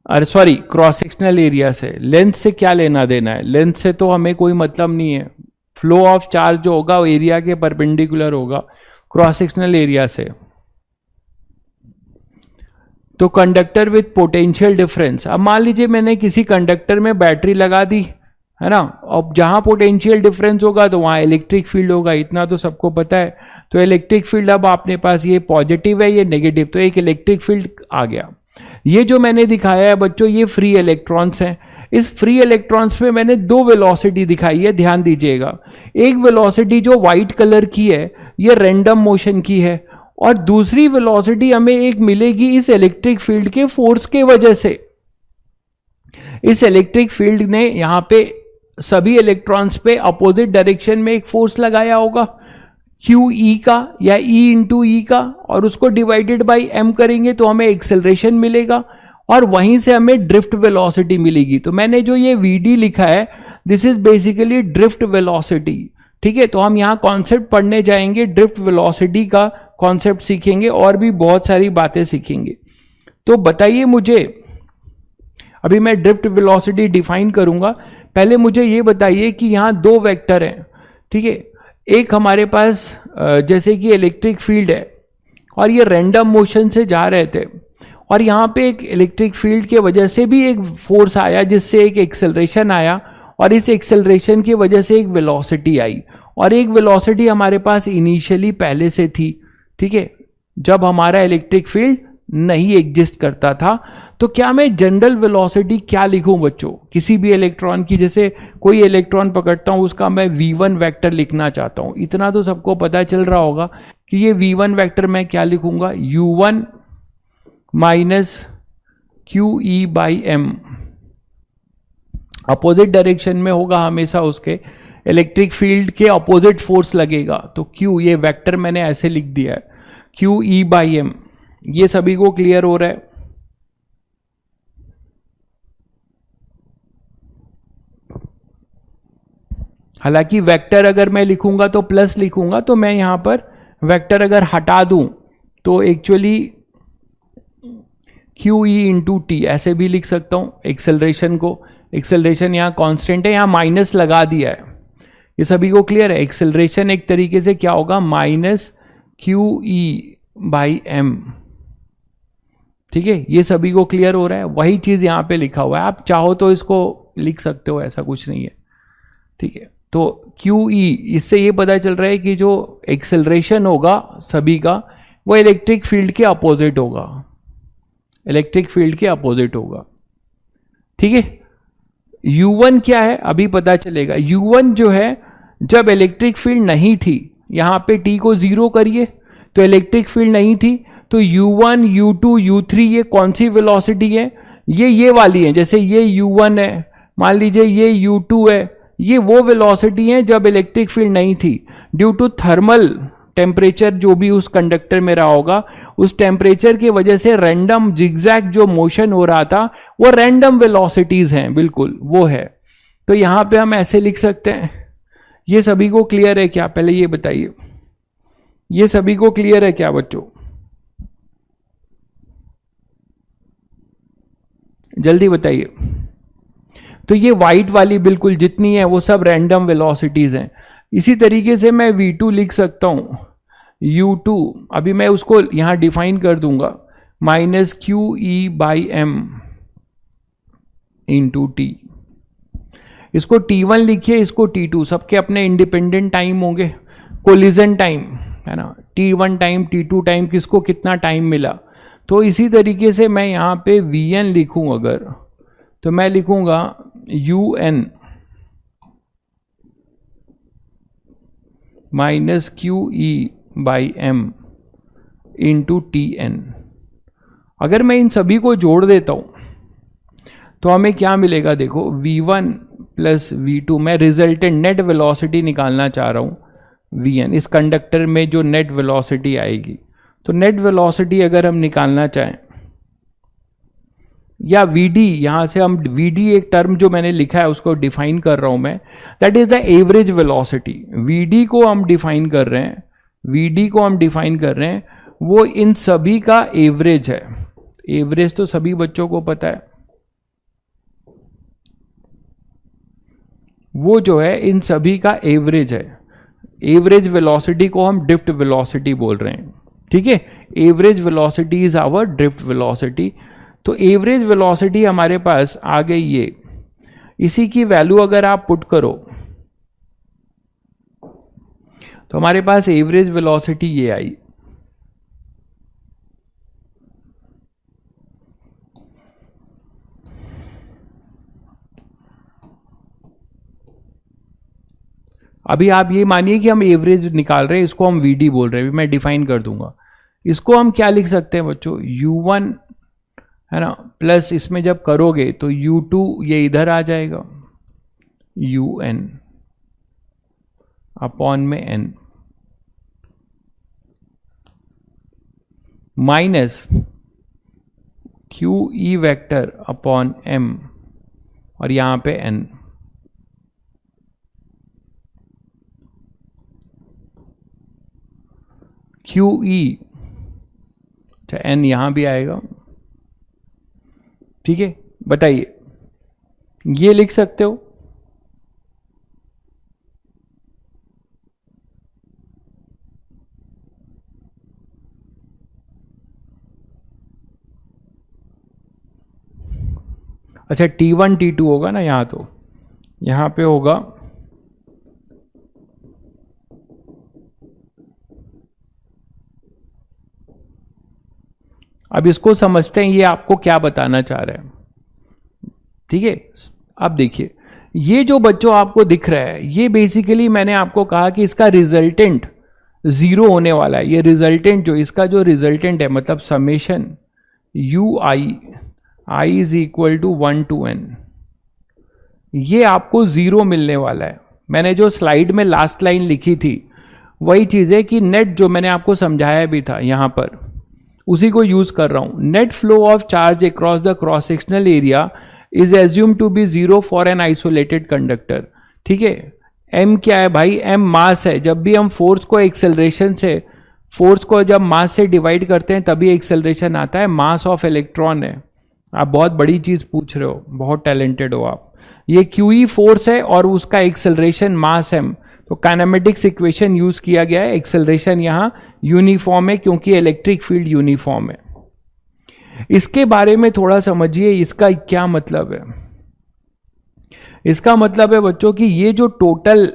अरे सॉरी क्रॉस सेक्शनल एरिया से। लेंथ से क्या लेना देना है? लेंथ से तो हमें कोई मतलब नहीं है। फ्लो ऑफ चार्ज जो होगा वो एरिया के परपेंडिकुलर होगा, क्रॉस सेक्शनल एरिया से। तो कंडक्टर विथ पोटेंशियल डिफरेंस, अब मान लीजिए मैंने किसी कंडक्टर में बैटरी लगा दी है ना, अब जहां पोटेंशियल डिफरेंस होगा तो वहां इलेक्ट्रिक फील्ड होगा, इतना तो सबको पता है। तो इलेक्ट्रिक फील्ड, अब आपने पास ये पॉजिटिव है ये नेगेटिव, तो एक इलेक्ट्रिक फील्ड आ गया। ये जो मैंने दिखाया है बच्चों ये फ्री इलेक्ट्रॉन्स हैं। इस फ्री इलेक्ट्रॉन्स में मैंने दो वेलोसिटी दिखाई है, ध्यान दीजिएगा। एक वेलोसिटी जो व्हाइट कलर की है ये रैंडम मोशन की है, और दूसरी वेलोसिटी हमें एक मिलेगी इस इलेक्ट्रिक फील्ड के फोर्स के वजह से। इस इलेक्ट्रिक फील्ड ने यहां पे सभी इलेक्ट्रॉन्स पे अपोजिट डायरेक्शन में एक फोर्स लगाया होगा क्यू ई का या ई इंटू ई का, और उसको डिवाइडेड बाई एम करेंगे तो हमें एक्सेलरेशन मिलेगा और वहीं से हमें ड्रिफ्ट वेलोसिटी मिलेगी। तो मैंने जो ये वीडी लिखा है this is basically drift velocity, ठीक है। तो हम यहां कॉन्सेप्ट पढ़ने जाएंगे, ड्रिफ्ट वेलोसिटी का कॉन्सेप्ट सीखेंगे और भी बहुत सारी बातें सीखेंगे। तो बताइए मुझे, अभी मैं ड्रिफ्ट वेलोसिटी डिफाइन करूंगा, पहले मुझे ये बताइए कि यहां दो वेक्टर हैं, ठीक है। एक हमारे पास जैसे कि इलेक्ट्रिक फील्ड है और ये रैंडम मोशन से जा रहे थे, और यहां पे एक इलेक्ट्रिक फील्ड के वजह से भी एक फोर्स आया जिससे एक एक्सेलरेशन आया, और इस एक्सेलरेशन की वजह से एक वेलोसिटी आई, और एक वेलोसिटी हमारे पास इनिशियली पहले से थी, ठीक है, जब हमारा इलेक्ट्रिक फील्ड नहीं एग्जिस्ट करता था। तो क्या मैं जनरल वेलोसिटी क्या लिखूं बच्चों किसी भी इलेक्ट्रॉन की? जैसे कोई इलेक्ट्रॉन पकड़ता हूं उसका मैं v1 वेक्टर लिखना चाहता हूं, इतना तो सबको पता चल रहा होगा कि ये v1 वेक्टर मैं क्या लिखूंगा, u1 minus q e by m. Opposite direction में होगा हमेशा, उसके इलेक्ट्रिक फील्ड के अपोजिट फोर्स लगेगा, तो q, ये वेक्टर मैंने ऐसे लिख दिया है क्यू ई बाई एम। ये सभी को क्लियर हो रहा है? हालांकि वेक्टर अगर मैं लिखूंगा तो प्लस लिखूंगा, तो मैं यहां पर वेक्टर अगर हटा दूं तो actually Q E into T ऐसे भी लिख सकता हूं एक्सेलरेशन को। एक्सेलरेशन यहां कांस्टेंट है, यहां माइनस लगा दिया है, ये सभी को क्लियर है। एक्सेलरेशन एक तरीके से क्या होगा, minus q e by m. ठीक है, ये सभी को क्लियर हो रहा है? वही चीज यहां पे लिखा हुआ है, आप चाहो तो इसको लिख सकते हो, ऐसा कुछ नहीं है। ठीक है, तो क्यू ई, इससे ये पता चल रहा है कि जो एक्सेलरेशन होगा सभी का वो इलेक्ट्रिक फील्ड के अपोजिट होगा, इलेक्ट्रिक फील्ड के अपोजिट होगा। ठीक है, U1 क्या है अभी पता चलेगा। U1 जो है, जब इलेक्ट्रिक फील्ड नहीं थी, यहां पे t को 0 करिए तो इलेक्ट्रिक फील्ड नहीं थी, तो U1, U2, U3 ये कौन सी वेलोसिटी है? ये वाली है। जैसे ये U1 है, मान लीजिए ये U2 है, ये वो वेलोसिटी है जब इलेक्ट्रिक फील्ड नहीं थी। ड्यू टू थर्मल टेम्परेचर जो भी उस कंडक्टर में रहा होगा, उस टेम्परेचर की वजह से रैंडम जिगजैग जो मोशन हो रहा था वो रैंडम वेलोसिटीज हैं, बिल्कुल वो है। तो यहां पे हम ऐसे लिख सकते हैं। ये सभी को क्लियर है क्या? पहले ये बताइए, ये सभी को क्लियर है क्या बच्चों? जल्दी बताइए। तो ये व्हाइट वाली बिल्कुल जितनी है वो सब रैंडम वेलोसिटीज हैं। इसी तरीके से मैं V2 लिख सकता हूं, U2, अभी मैं उसको यहां डिफाइन कर दूंगा, minus q e by m into t. इसको T1 लिखिए, इसको T2, सबके अपने इंडिपेंडेंट टाइम होंगे, कोलिजन टाइम है ना, T1 टाइम T2 टाइम, किसको कितना टाइम मिला। तो इसी तरीके से मैं यहां पे Vn लिखूं अगर, तो मैं लिखूंगा UN minus q e by m into TN। अगर मैं इन सभी को जोड़ देता हूं तो हमें क्या मिलेगा? देखो, V1 प्लस V2, मैं रिजल्टेंट नेट वेलोसिटी निकालना चाह रहा हूं Vn, इस कंडक्टर में जो नेट वेलोसिटी आएगी। तो नेट वेलोसिटी अगर हम निकालना चाहें, या Vd, यहां से हम Vd एक टर्म जो मैंने लिखा है उसको डिफाइन कर रहा हूं मैं, that is the average velocity. Vd को हम डिफाइन कर रहे हैं, Vd को हम डिफाइन कर रहे हैं, वो इन सभी का एवरेज है। एवरेज तो सभी बच्चों को पता है, वो जो है इन सभी का एवरेज है। एवरेज वेलोसिटी को हम ड्रिफ्ट वेलोसिटी बोल रहे हैं। ठीक है, average velocity is our drift velocity. तो एवरेज वेलोसिटी हमारे पास आ गई ये, इसी की वैल्यू अगर आप पुट करो तो हमारे पास एवरेज वेलोसिटी ये आई। अभी आप ये मानिए कि हम एवरेज निकाल रहे हैं, इसको हम Vd बोल रहे हैं, मैं डिफाइन कर दूंगा। इसको हम क्या लिख सकते हैं बच्चों? U1 है ना, प्लस इसमें जब करोगे तो U2 ये इधर आ जाएगा, UN अपॉन में N, minus q E vector upon M, और यहां पे N। क्यू ई, अच्छा N यहां भी आएगा। ठीक है, बताइए, ये लिख सकते हो? अच्छा, T1 T2 होगा ना यहां, तो यहां पे होगा अब इसको समझते हैं ये आपको क्या बताना चाह रहे हैं। ठीक है, अब देखिए, ये जो बच्चों आपको दिख रहा है, ये बेसिकली मैंने आपको कहा कि इसका रिजल्टेंट 0 होने वाला है। ये रिजल्टेंट जो इसका जो रिजल्टेंट है, मतलब summation I is equal to 1 to N, ये आपको 0 मिलने वाला है। मैंने जो स्लाइड में लास्ट लाइन लिखी थी वही चीज है कि नेट, जो मैंने आपको समझाया भी था यहां पर, उसी को यूज कर रहा हूं। Net flow of charge across the cross sectional area is assume to be 0 for an isolated conductor. ठीक है, M क्या है भाई? M मास है। जब भी हम फोर्स को एक्सेलरेशन से, फोर्स को जब मास से डिवाइड करते हैं तभी एक्सेलरेशन आता है। मास ऑफ इलेक्ट्रॉन है। आप बहुत बड़ी चीज पूछ रहे हो, बहुत टैलेंटेड हो आप। ये QE फोर्स है और उसका एक्सेलरेशन मास M, तो काइनेमेटिक्स इक्वेशन यूज किया गया है, एक्सेलरेशन यहां यूनिफॉर्म है क्योंकि इलेक्ट्रिक फील्ड यूनिफॉर्म है। इसके बारे में थोड़ा समझिए, इसका क्या मतलब है। इसका मतलब है बच्चों कि ये जो total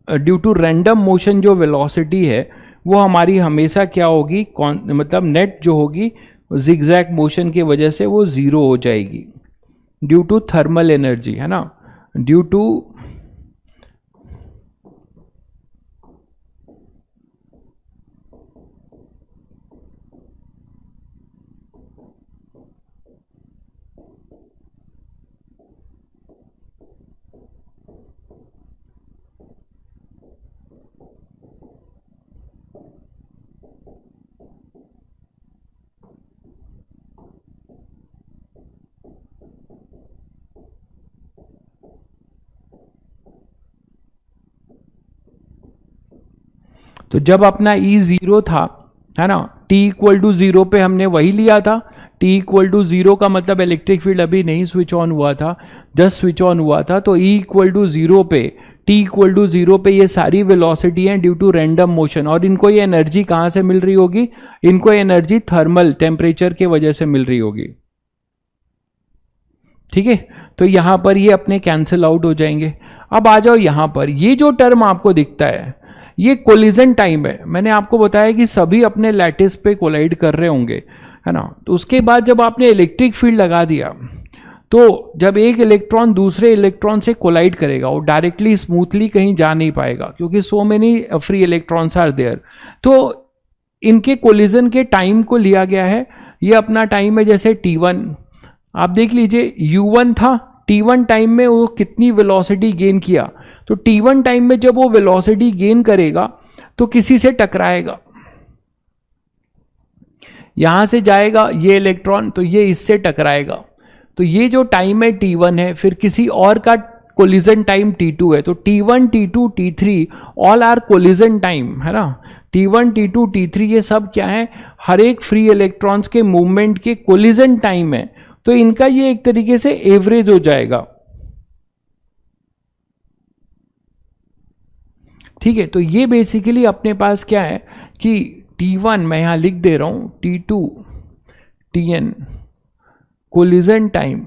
due to random motion जो वेलोसिटी है वो हमारी हमेशा क्या होगी, मतलब नेट जो होगी जिगजैग मोशन की वजह से वो जीरो हो जाएगी ड्यू टू थर्मल एनर्जी, है ना, ड्यू टू तो जब अपना ई जीरो था, है ना, टी इक्वल टू जीरो पे हमने वही लिया था। टी इक्वल टू जीरो का मतलब इलेक्ट्रिक फील्ड अभी नहीं स्विच ऑन हुआ था, जस्ट स्विच ऑन हुआ था। तो ई इक्वल टू जीरो पे, टी इक्वल टू जीरो पे ये सारी वेलोसिटी है ड्यू टू रैंडम मोशन। और इनको ये एनर्जी कहां से मिल रही होगी, इनको एनर्जी थर्मल टेम्परेचर के वजह से मिल रही होगी। ठीक है, तो यहां पर ये अपने कैंसिल आउट हो जाएंगे। अब आ जाओ यहां पर, ये जो टर्म आपको दिखता है ये कोलिजन टाइम है। मैंने आपको बताया कि सभी अपने लैटिस पे कोलाइड कर रहे होंगे, है ना। तो उसके बाद जब आपने इलेक्ट्रिक फील्ड लगा दिया तो जब एक इलेक्ट्रॉन दूसरे इलेक्ट्रॉन से कोलाइड करेगा वो डायरेक्टली स्मूथली कहीं जा नहीं पाएगा क्योंकि so many free electrons are there. तो इनके कोलिजन के टाइम को लिया गया है, ये अपना टाइम है जैसे t1। आप देख लीजिए u1 था, t1 टाइम में वो कितनी वेलोसिटी गेन किया। तो t1 टाइम में जब वो वेलोसिटी गेन करेगा तो किसी से टकराएगा, यहां से जाएगा ये इलेक्ट्रॉन तो ये इससे टकराएगा। तो ये जो टाइम है t1 है, फिर किसी और का कोलिजन टाइम t2 है। तो t1 t2 t3 all are collision time, है ना। t1 t2 t3 ये सब क्या है, हर एक फ्री इलेक्ट्रॉन्स के मूवमेंट के कोलिजन टाइम है। तो इनका ये एक तरीके से एवरेज हो जाएगा। ठीक है, तो ये बेसिकली अपने पास क्या है कि t1 मैं यहां लिख दे रहा हूं, t2 tn कोलिजन टाइम,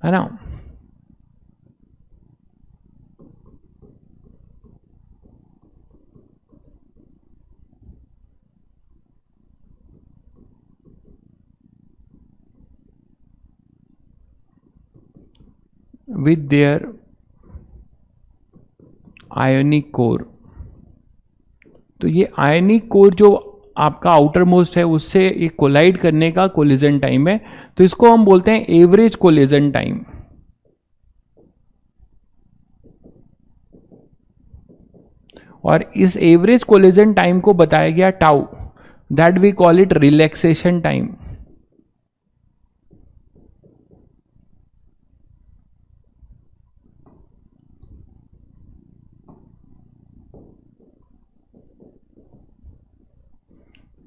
है ना। With their ionic core. तो ये आयनिक कोर जो आपका आउटर मोस्ट है उससे एक कोलाइड करने का कोलिजन टाइम है। तो इसको हम बोलते हैं एवरेज कोलिजन टाइम। और इस एवरेज कोलिजन टाइम को बताया गया tau, that we call it relaxation time.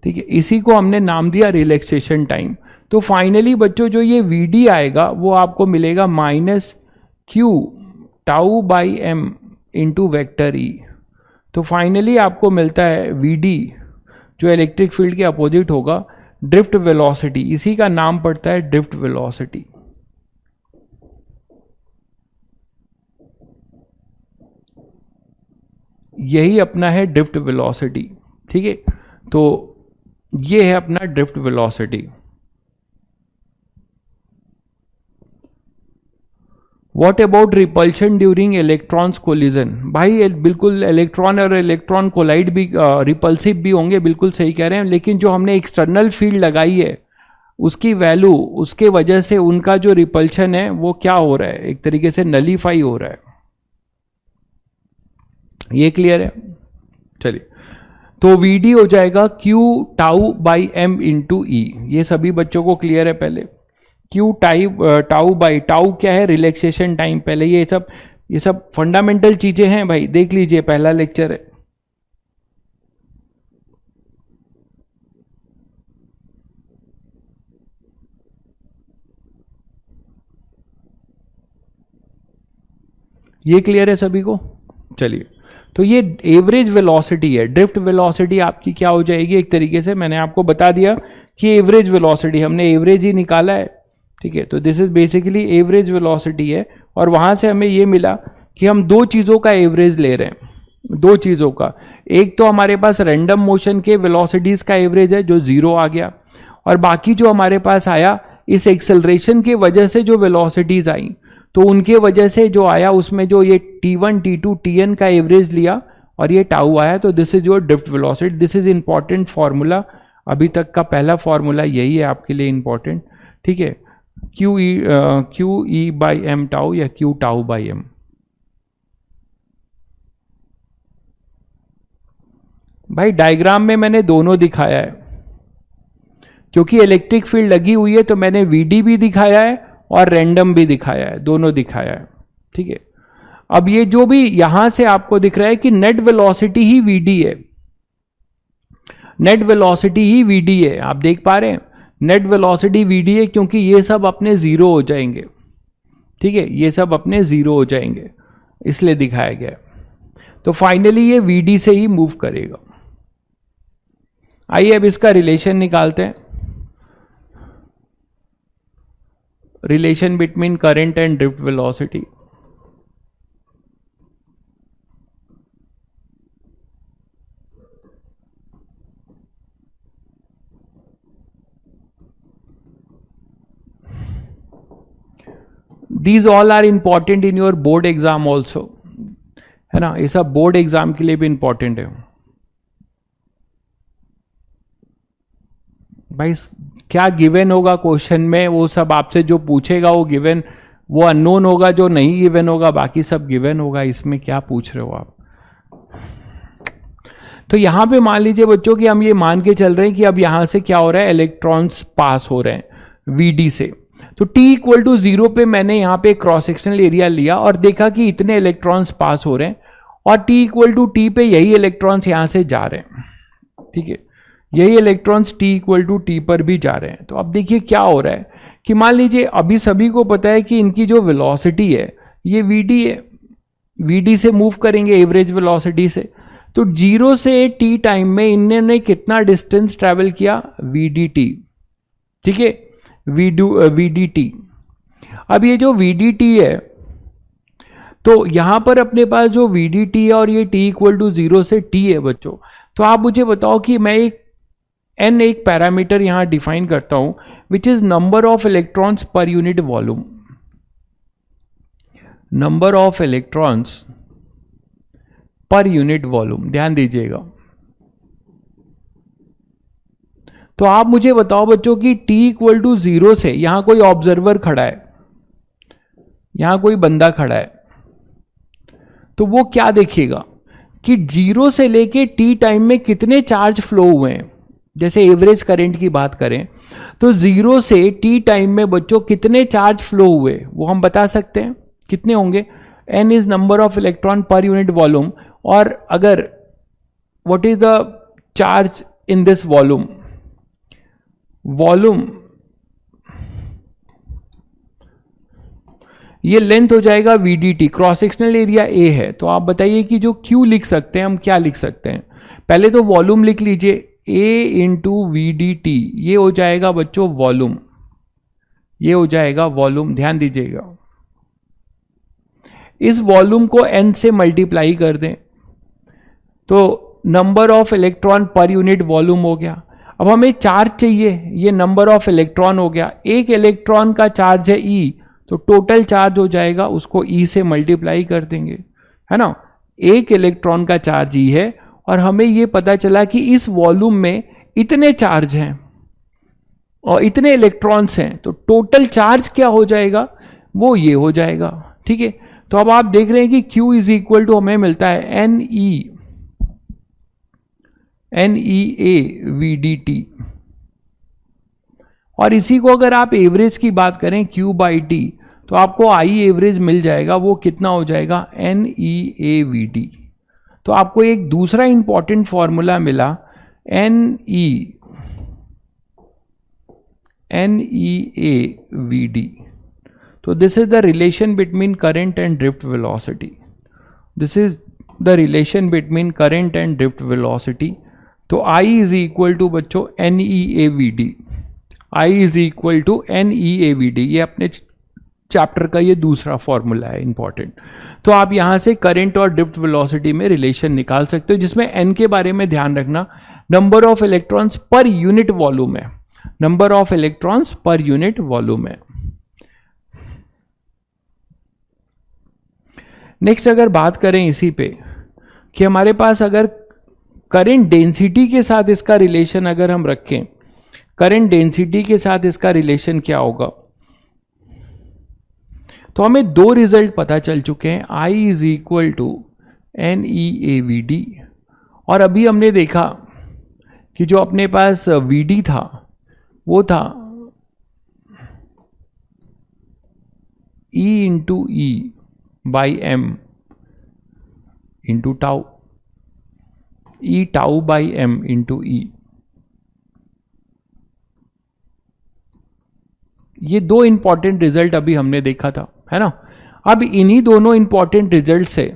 ठीक है, इसी को हमने नाम दिया रिलैक्सेशन टाइम। तो फाइनली बच्चों जो ये Vd आएगा वो आपको मिलेगा -q tau by m into vector E. तो फाइनली आपको मिलता है Vd जो इलेक्ट्रिक फील्ड के अपोजिट होगा ड्रिफ्ट वेलोसिटी, इसी का नाम पड़ता है ड्रिफ्ट वेलोसिटी। यही अपना है ड्रिफ्ट वेलोसिटी। ठीक है, तो ये है अपना drift velocity. What about repulsion during electrons collision. भाई बिल्कुल इलेक्ट्रॉन और इलेक्ट्रॉन कोलाइड भी रिपल्सिव भी होंगे, बिल्कुल सही कह रहे हैं। लेकिन जो हमने एक्सटर्नल फील्ड लगाई है उसकी वैल्यू, उसके वजह से उनका जो रिपल्शन है वो क्या हो रहा है, एक तरीके से नलीफाई हो रहा है। ये क्लियर है। चलिए, तो Vd हो जाएगा Q tau by m into E. ये सभी बच्चों को क्लियर है। पहले Q टाउ बाई, टाउ क्या है, रिलैक्सेशन टाइम। पहले ये सब फंडामेंटल चीजें हैं भाई, देख लीजिए, पहला लेक्चर है। ये क्लियर है सभी को? चलिए, तो ये एवरेज वेलोसिटी है। ड्रिफ्ट वेलोसिटी आपकी क्या हो जाएगी, एक तरीके से मैंने आपको बता दिया कि एवरेज वेलोसिटी, हमने एवरेज ही निकाला है, ठीक है। तो this is basically average velocity है, और वहां से हमें ये मिला कि हम दो चीजों का एवरेज ले रहे हैं, दो चीजों का। एक तो हमारे पास रैंडम मोशन के वेलोसिटीज का एवरेज है जो 0 आ गया, और बाकी जो हमारे पास आया इस एक्सेलरेशन की वजह से जो वेलोसिटीज आई, तो उनके वजह से जो आया उसमें जो ये t1 t2 tn का एवरेज लिया और ये टाउ आया। तो this is your drift velocity. This is important formula, अभी तक का पहला फॉर्मूला यही है आपके लिए इंपॉर्टेंट, ठीक है। Q e by m tau या क्यू टाउ बाई एम। भाई डायग्राम में मैंने दोनों दिखाया है, क्योंकि इलेक्ट्रिक फील्ड लगी हुई है तो मैंने वीडी भी दिखाया है और रैंडम भी दिखाया है, दोनों दिखाया है, ठीक है। अब ये जो भी यहां से आपको दिख रहा है कि नेट वेलोसिटी ही वीडी है, नेट वेलोसिटी ही वीडी है, आप देख पा रहे हैं नेट वेलोसिटी वीडी है, क्योंकि ये सब अपने 0 हो जाएंगे, ठीक है, ये सब अपने 0 हो जाएंगे, इसलिए दिखाया गया। तो फाइनली ये वीडी से ही मूव करेगा। आइए अब इसका रिलेशन निकालते हैं, relation between current and drift velocity. These all are important in your board exam also, है ना, ये सब बोर्ड एग्जाम के लिए भी इंपॉर्टेंट है। भाई क्या गिवन होगा क्वेश्चन में, वो सब आपसे जो पूछेगा वो गिवन, वो अननोन होगा, जो नहीं गिवन होगा बाकी सब गिवन होगा। इसमें क्या पूछ रहे हो आप? तो यहां पे मान लीजिए बच्चों कि हम ये मान के चल रहे हैं कि अब यहां से क्या हो रहा है, इलेक्ट्रॉन्स पास हो रहे हैं वीडी से। तो t इक्वल टू 0 पे मैंने यहां पे क्रॉस सेक्शनल एरिया लिया और देखा कि इतने इलेक्ट्रॉन्स पास हो रहे हैं, और t इक्वल टू t पे यही इलेक्ट्रॉन्स यहां से जा रहे हैं, ठीक है, यही electrons t equal to t पर भी जा रहे हैं। तो अब देखिए क्या हो रहा है कि मान लीजिए अभी सभी को पता है कि इनकी जो वेलोसिटी है ये vd है, vd से मूव करेंगे एवरेज वेलोसिटी से। तो 0 से t टाइम में इन्होंने कितना डिस्टेंस ट्रेवल किया, vdt, ठीक है, vdt। अब ये जो vdt है, तो यहां पर अपने पास जो vdt है और ये t इक्वल टू 0 से t है बच्चों। तो आप मुझे बताओ कि मैं एक पैरामीटर यहां डिफाइन करता हूं which is number of electrons per unit volume, number of electrons per unit volume, ध्यान दीजिएगा। तो आप मुझे बताओ बच्चों कि t इक्वल टू 0 से, यहां कोई ऑब्जर्वर खड़ा है, यहां कोई बंदा खड़ा है, तो वो क्या देखेगा कि 0 से लेके t टाइम में कितने चार्ज फ्लो हुए हैं। जैसे एवरेज करंट की बात करें तो 0 से t टाइम में बच्चों कितने चार्ज फ्लो हुए वो हम बता सकते हैं, कितने होंगे, n is number of electron पर यूनिट वॉल्यूम। और अगर what is the charge in this volume, volume ये लेंथ हो जाएगा vdt, cross sectional area a है। तो आप बताइए कि जो q लिख सकते हैं हम, क्या लिख सकते हैं, पहले तो वॉल्यूम लिख लीजिए, a इंटू vdt, ये हो जाएगा बच्चों वॉल्यूम, ये हो जाएगा वॉल्यूम, ध्यान दीजिएगा। इस वॉल्यूम को n से मल्टीप्लाई कर दें तो नंबर ऑफ इलेक्ट्रॉन पर यूनिट वॉल्यूम हो गया। अब हमें चार्ज चाहिए, ये नंबर ऑफ इलेक्ट्रॉन हो गया, एक इलेक्ट्रॉन का चार्ज है E, तो टोटल चार्ज हो जाएगा, उसको E से मल्टीप्लाई कर देंगे, है ना। एक इलेक्ट्रॉन का चार्ज E है और हमें ये पता चला कि इस वॉल्यूम में इतने चार्ज हैं और इतने इलेक्ट्रॉन्स हैं, तो टोटल चार्ज क्या हो जाएगा, वो ये हो जाएगा, ठीक है। तो अब आप देख रहे हैं कि Q इज इक्वल टू हमें मिलता है NEA VDT, और इसी को अगर आप एवरेज की बात करें Q बाई T, तो आपको I एवरेज मिल जाएगा, वो कितना हो जाएगा NEA VD। तो आपको एक दूसरा इंपॉर्टेंट फॉर्मूला मिला NEA VD। तो this is the relation between current and drift velocity, this is the relation between current and drift velocity. तो I इज इक्वल टू बच्चों NEAVD, I is equal to NEAVD, ये अपने चैप्टर का ये दूसरा फॉर्मूला है इंपॉर्टेंट। तो आप यहां से करंट और ड्रिफ्ट वेलोसिटी में रिलेशन निकाल सकते हो, जिसमें n के बारे में ध्यान रखना, number of electrons per unit volume है, number of electrons per unit volume है। नेक्स्ट अगर बात करें इसी पे कि हमारे पास अगर करंट डेंसिटी के साथ इसका रिलेशन अगर हम रखें, करंट डेंसिटी के साथ इसका रिलेशन क्या होगा, तो हमें दो रिजल्ट पता चल चुके हैं, I is equal to NEAVD, और अभी हमने देखा कि जो अपने पास VD था वो था E into E by M into tau, E tau by M into E। ये दो इंपॉर्टेंट रिजल्ट अभी हमने देखा था, है ना। अब इन्हीं दोनों इंपॉर्टेंट रिजल्ट से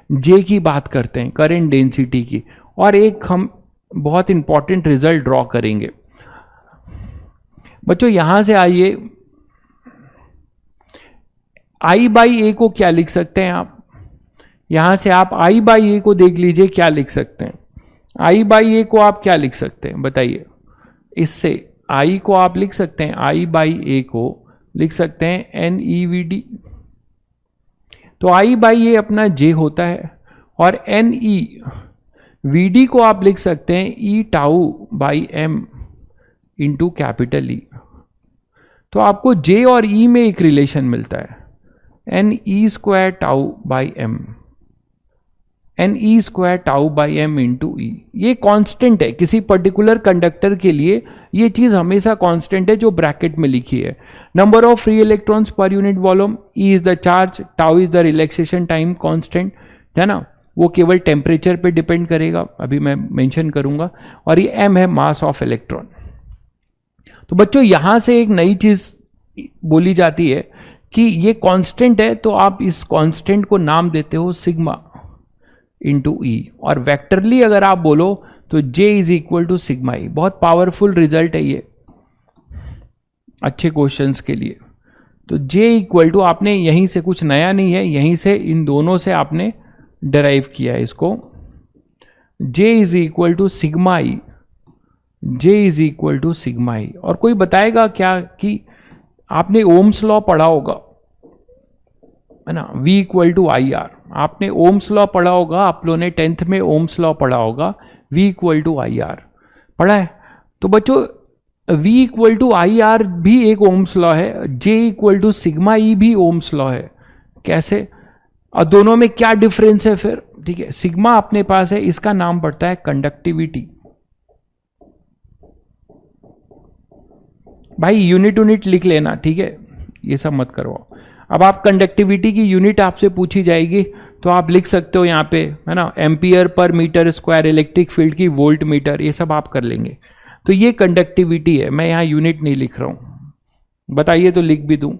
J की बात करते हैं, करंट डेंसिटी की, और एक हम बहुत इंपॉर्टेंट रिजल्ट ड्रॉ करेंगे। बच्चों यहां से आइए, I बाई ए को क्या लिख सकते हैं आप, यहां से आप I बाई ए को देख लीजिए क्या लिख सकते हैं, I बाई ए को आप क्या लिख सकते हैं बताइए, इससे I को आप लिख सकते हैं, I बाई ए को लिख सकते हैं NEVD, तो I बाई ए अपना J होता है, और NEVD को आप लिख सकते हैं E tau by M into capital E। तो आपको J और E में एक रिलेशन मिलता है, NE square tau by M, NE square tau by M into E। ये कांस्टेंट है किसी पर्टिकुलर कंडक्टर के लिए, ये चीज हमेशा कांस्टेंट है जो ब्रैकेट में लिखी है। Number of free electrons per unit volume, E is the charge, tau is the relaxation time constant, है ना, वो केवल टेम्परेचर पे डिपेंड करेगा, अभी मैं मेंशन करूंगा, और ये M है मास ऑफ इलेक्ट्रॉन। तो बच्चों यहां से एक नई चीज बोली जाती है कि ये कांस्टेंट है, तो आप इस कांस्टेंट को नाम देते हो सिग्मा इंटू ई, और वेक्टरली अगर आप बोलो तो J is equal to sigma e. बहुत पावरफुल रिजल्ट है ये अच्छे क्वेश्चंस के लिए। तो J इक्वल टू, आपने यहीं से, कुछ नया नहीं है, यहीं से इन दोनों से आपने डिराइव किया है इसको, J is equal to sigma e, J is equal to sigma e. और कोई बताएगा क्या कि आपने ओम्स लॉ पढ़ा होगा, है ना, V equal to I R, आपने ओम्स लॉ पढ़ा होगा, आप लोगों ने 10th में ओम्स लॉ पढ़ा होगा, V equal to I R पढ़ा है। तो बच्चों V equal to I R भी एक ओम्स लॉ है, J equal to sigma e भी ओम्स लॉ है। कैसे, और दोनों में क्या डिफरेंस है फिर, ठीक है, सिग्मा अपने पास है, इसका नाम पड़ता है कंडक्टिविटी। भाई यूनिट लिख लेना, ठीक है, ये सब मत करवाओ। अब आप कंडक्टिविटी की यूनिट आपसे पूछी जाएगी तो आप लिख सकते हो यहाँ पे, है ना, ampere per metre square, electric field की वोल्ट मीटर, ये सब आप कर लेंगे। तो ये कंडक्टिविटी है, मैं यहाँ यूनिट नहीं लिख रहा हूं, बताइए तो लिख भी दूं,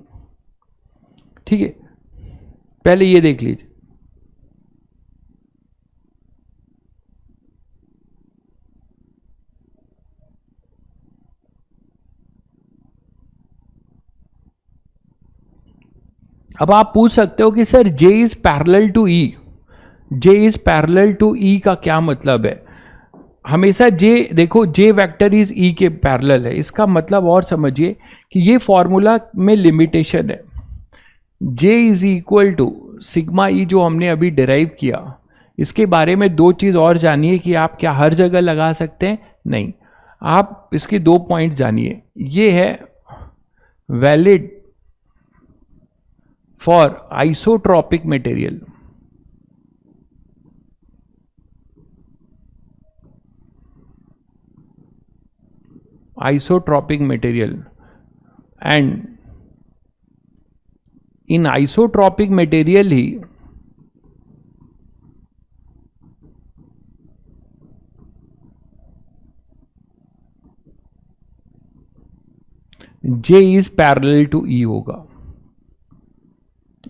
ठीक है, पहले ये देख लीजिए। अब आप पूछ सकते हो कि sir J is parallel to E, J is parallel to E का क्या मतलब है। हमेशा J, देखो J वेक्टर इज E के पैरेलल है, इसका मतलब और समझिए कि ये फॉर्मूला में लिमिटेशन है। J is equal to sigma E जो हमने अभी डिराइव किया, इसके बारे में दो चीज और जानिए कि आप क्या हर जगह लगा सकते हैं, नहीं, आप इसके दो पॉइंट जानिए। ये है valid for isotropic material, isotropic material, and in isotropic material ही J is parallel to E होगा।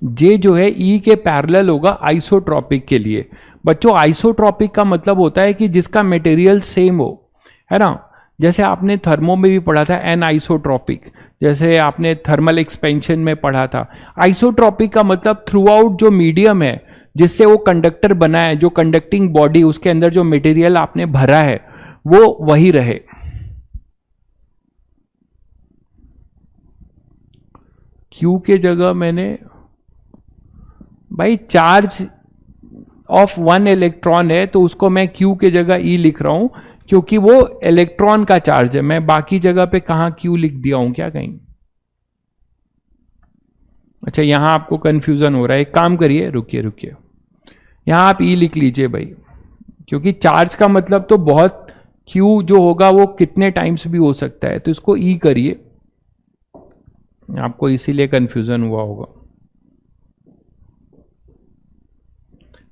जे जो है ई के पैरेलल होगा आइसोट्रॉपिक के लिए। बच्चों आइसोट्रॉपिक का मतलब होता है कि जिसका मटेरियल सेम हो, है ना। जैसे आपने थर्मो में भी पढ़ा था एन आइसोट्रॉपिक, जैसे आपने थर्मल एक्सपेंशन में पढ़ा था। आइसोट्रॉपिक का मतलब थ्रू आउट जो मीडियम है जिससे वो कंडक्टर बना है, जो कंडक्टिंग बॉडी, उसके अंदर जो मटेरियल आपने भरा है वो वही रहे। क्यू के जगह मैंने भाई चार्ज ऑफ 1 इलेक्ट्रॉन है तो उसको मैं क्यू के जगह ई लिख रहा हूं क्योंकि वो इलेक्ट्रॉन का चार्ज है। मैं बाकी जगह पे कहां क्यू लिख दिया हूं क्या कहीं? अच्छा यहां आपको कंफ्यूजन हो रहा है, एक काम करिए, रुकिए यहां आप ई लिख लीजिए भाई, क्योंकि चार्ज का मतलब तो बहुत क्यू जो होगा वो कितने टाइम्स भी हो सकता है, तो इसको ई करिए, आपको इसीलिए कंफ्यूजन हुआ होगा।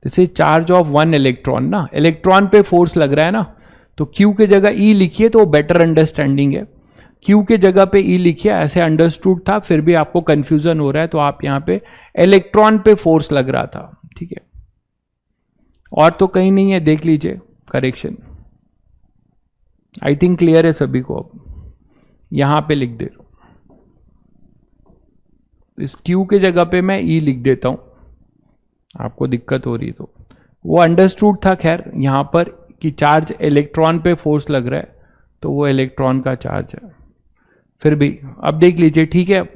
This is charge of 1 electron ना, इलेक्ट्रॉन पे फोर्स लग रहा है ना, तो क्यू के जगह ई लिखिए तो बेटर अंडरस्टैंडिंग है। क्यू के जगह पे ई लिखिए, ऐसे अंडरस्टूड था, फिर भी आपको कंफ्यूजन हो रहा है तो आप यहां पे इलेक्ट्रॉन पे फोर्स लग रहा था, ठीक है। और तो कहीं नहीं है, देख लीजिए करेक्शन। आई थिंक क्लियर है सभी को। अब यहां पे लिख दे रहा हूं, इस क्यू के जगह पे मैं ई लिख देता हूं, आपको दिक्कत हो रही तो वो अंडरस्टूड था। खैर यहां पर कि चार्ज इलेक्ट्रॉन पे फोर्स लग रहा है तो वो इलेक्ट्रॉन का चार्ज है, फिर भी अब देख लीजिए, ठीक है।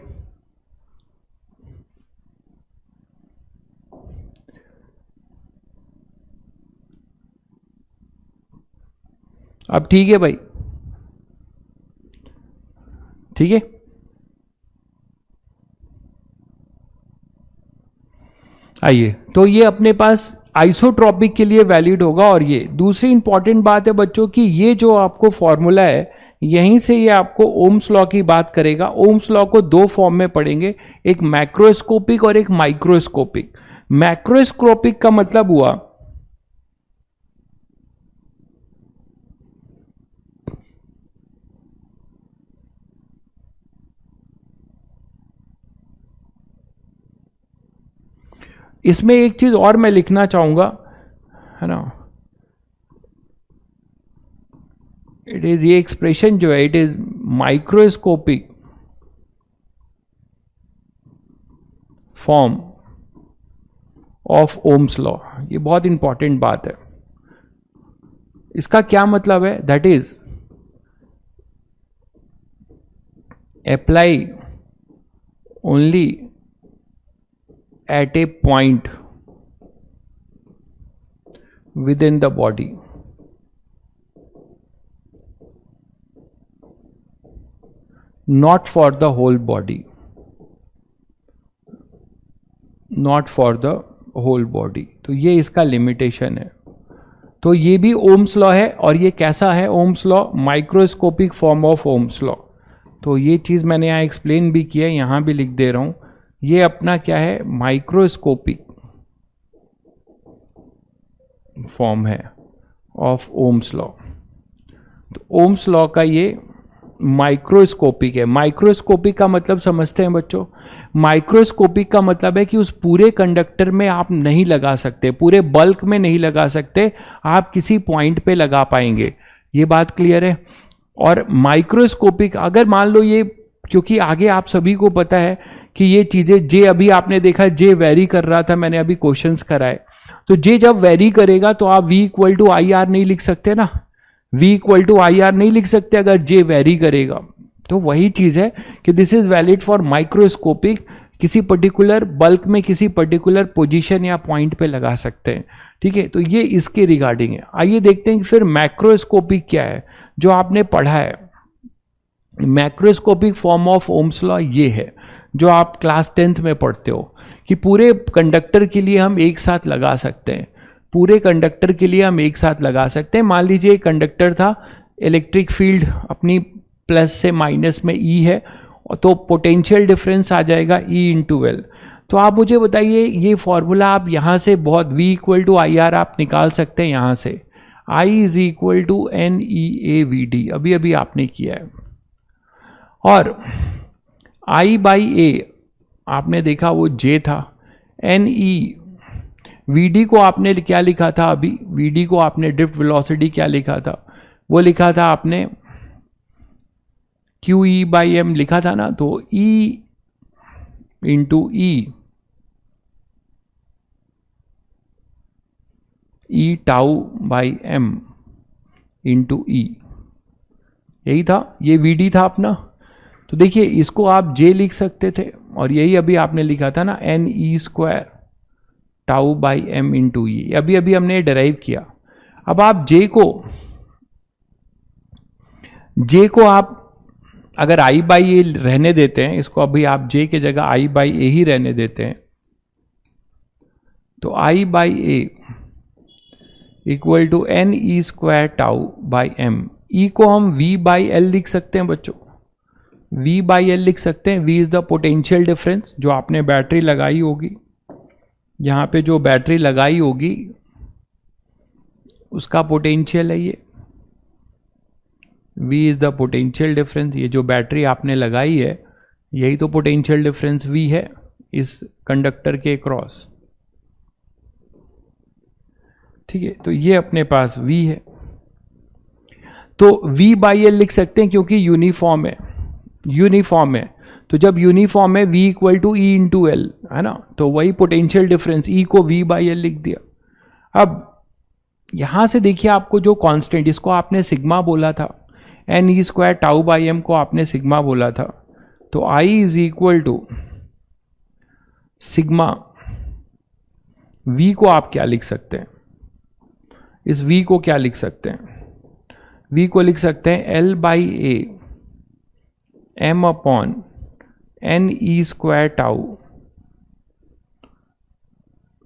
अब ठीक है भाई, ठीक है। आइए, तो ये अपने पास आइसोट्रॉपिक के लिए वैलिड होगा। और ये दूसरी इंपॉर्टेंट बात है बच्चों की, ये जो आपको फॉर्मूला है यहीं से ये आपको ओम्स लॉ की बात करेगा। ओम्स लॉ को दो फॉर्म में पढ़ेंगे, एक मैक्रोस्कोपिक और एक माइक्रोस्कोपिक। मैक्रोस्कोपिक का मतलब हुआ इसमें एक चीज और मैं लिखना चाहूंगा, है ना, इट इज ये एक्सप्रेशन जो है it is microscopic form of Ohm's law. ये बहुत इंपॉर्टेंट बात है। इसका क्या मतलब है? That is apply only at a point within the body, not for the whole body, not for the whole body। तो ये इसका लिमिटेशन है। तो ये भी ओम्स लॉ है, और ये कैसा है Ohm's law? Microscopic form of Ohm's law. तो ये चीज मैंने यहां एक्सप्लेन भी किया, यहां भी लिख दे रहा हूं। ये अपना क्या है? माइक्रोस्कोपिक फॉर्म है ऑफ ओम्स लॉ। तो ओम्स लॉ का ये माइक्रोस्कोपिक है। माइक्रोस्कोपिक का मतलब समझते हैं बच्चों? माइक्रोस्कोपिक का मतलब है कि उस पूरे कंडक्टर में आप नहीं लगा सकते, पूरे बल्क में नहीं लगा सकते, आप किसी पॉइंट पे लगा पाएंगे। ये बात क्लियर है? और माइक्रोस्कोपिक अगर मान लो ये, क्योंकि आगे आप सभी को पता है कि ये चीजें, जे अभी आपने देखा जे वेरी कर रहा था, मैंने अभी क्वेश्चंस कराए, तो जे जब वेरी करेगा तो आप V equal to I R नहीं लिख सकते ना, V equal to I R नहीं लिख सकते अगर जे वेरी करेगा। तो वही चीज है कि this is valid for microscopic, किसी पर्टिकुलर बल्क में किसी पर्टिकुलर पोजीशन या पॉइंट पे लगा सकते हैं, ठीक है। तो ये इसके रिगार्डिंग है। आइए देखते हैं कि फिर मैक्रोस्कोपिक क्या है जो आपने पढ़ा है। Macroscopic form of Ohm's law ये है जो आप क्लास 10th में पढ़ते हो कि पूरे कंडक्टर के लिए हम एक साथ लगा सकते हैं, पूरे कंडक्टर के लिए हम एक साथ लगा सकते हैं। मान लीजिए कंडक्टर था, इलेक्ट्रिक फील्ड अपनी प्लस से माइनस में ई है, तो पोटेंशियल डिफरेंस आ जाएगा ई इंटू एल। तो आप मुझे बताइए, ये फॉर्मूला आप यहां से बहुत V equal to I R आप निकाल सकते हैं यहां से, I is equal to n e a v d, अभी अभी आपने किया है। और I बाई ए आपने देखा वो J था, एन ई, वीडी को आपने क्या लिखा था अभी, वीडी को आपने ड्रिफ्ट वेलोसिटी क्या लिखा था, वो लिखा था आपने क्यू ई बाई एम लिखा था ना, तो e into e tau by m into e, यही था, ये वीडी था अपना। तो देखिए इसको आप जे लिख सकते थे, और यही अभी आपने लिखा था ना n e square tau by m into e, अभी अभी हमने डेराइव किया। अब आप जे को आप अगर आई बाई ए रहने देते हैं, इसको अभी आप जे की जगह आई बाई ए ही रहने देते हैं, तो I by A equal to n e square tau by m, e को हम वी बाई एल लिख सकते हैं बच्चों, वी बाई एल लिख सकते हैं। V is the potential difference, जो आपने बैटरी लगाई होगी, यहां पे जो बैटरी लगाई होगी उसका पोटेंशियल है ये, V is the potential difference, ये जो बैटरी आपने लगाई है यही तो पोटेंशियल डिफरेंस V है इस कंडक्टर के क्रॉस, ठीक है। तो ये अपने पास V है, तो V बाई एल लिख सकते हैं क्योंकि यूनिफॉर्म है, तो जब यूनिफॉर्म है V equal to e into l है ना, तो वही पोटेंशियल डिफरेंस E को V बाई एल लिख दिया। अब यहां से देखिए आपको जो कांस्टेंट, इसको आपने सिग्मा बोला था, n e square tau by m को आपने सिग्मा बोला था, तो I is equal to sigma, V को आप क्या लिख सकते हैं, इस V को क्या लिख सकते हैं, V को लिख सकते हैं L by A m upon n e square tau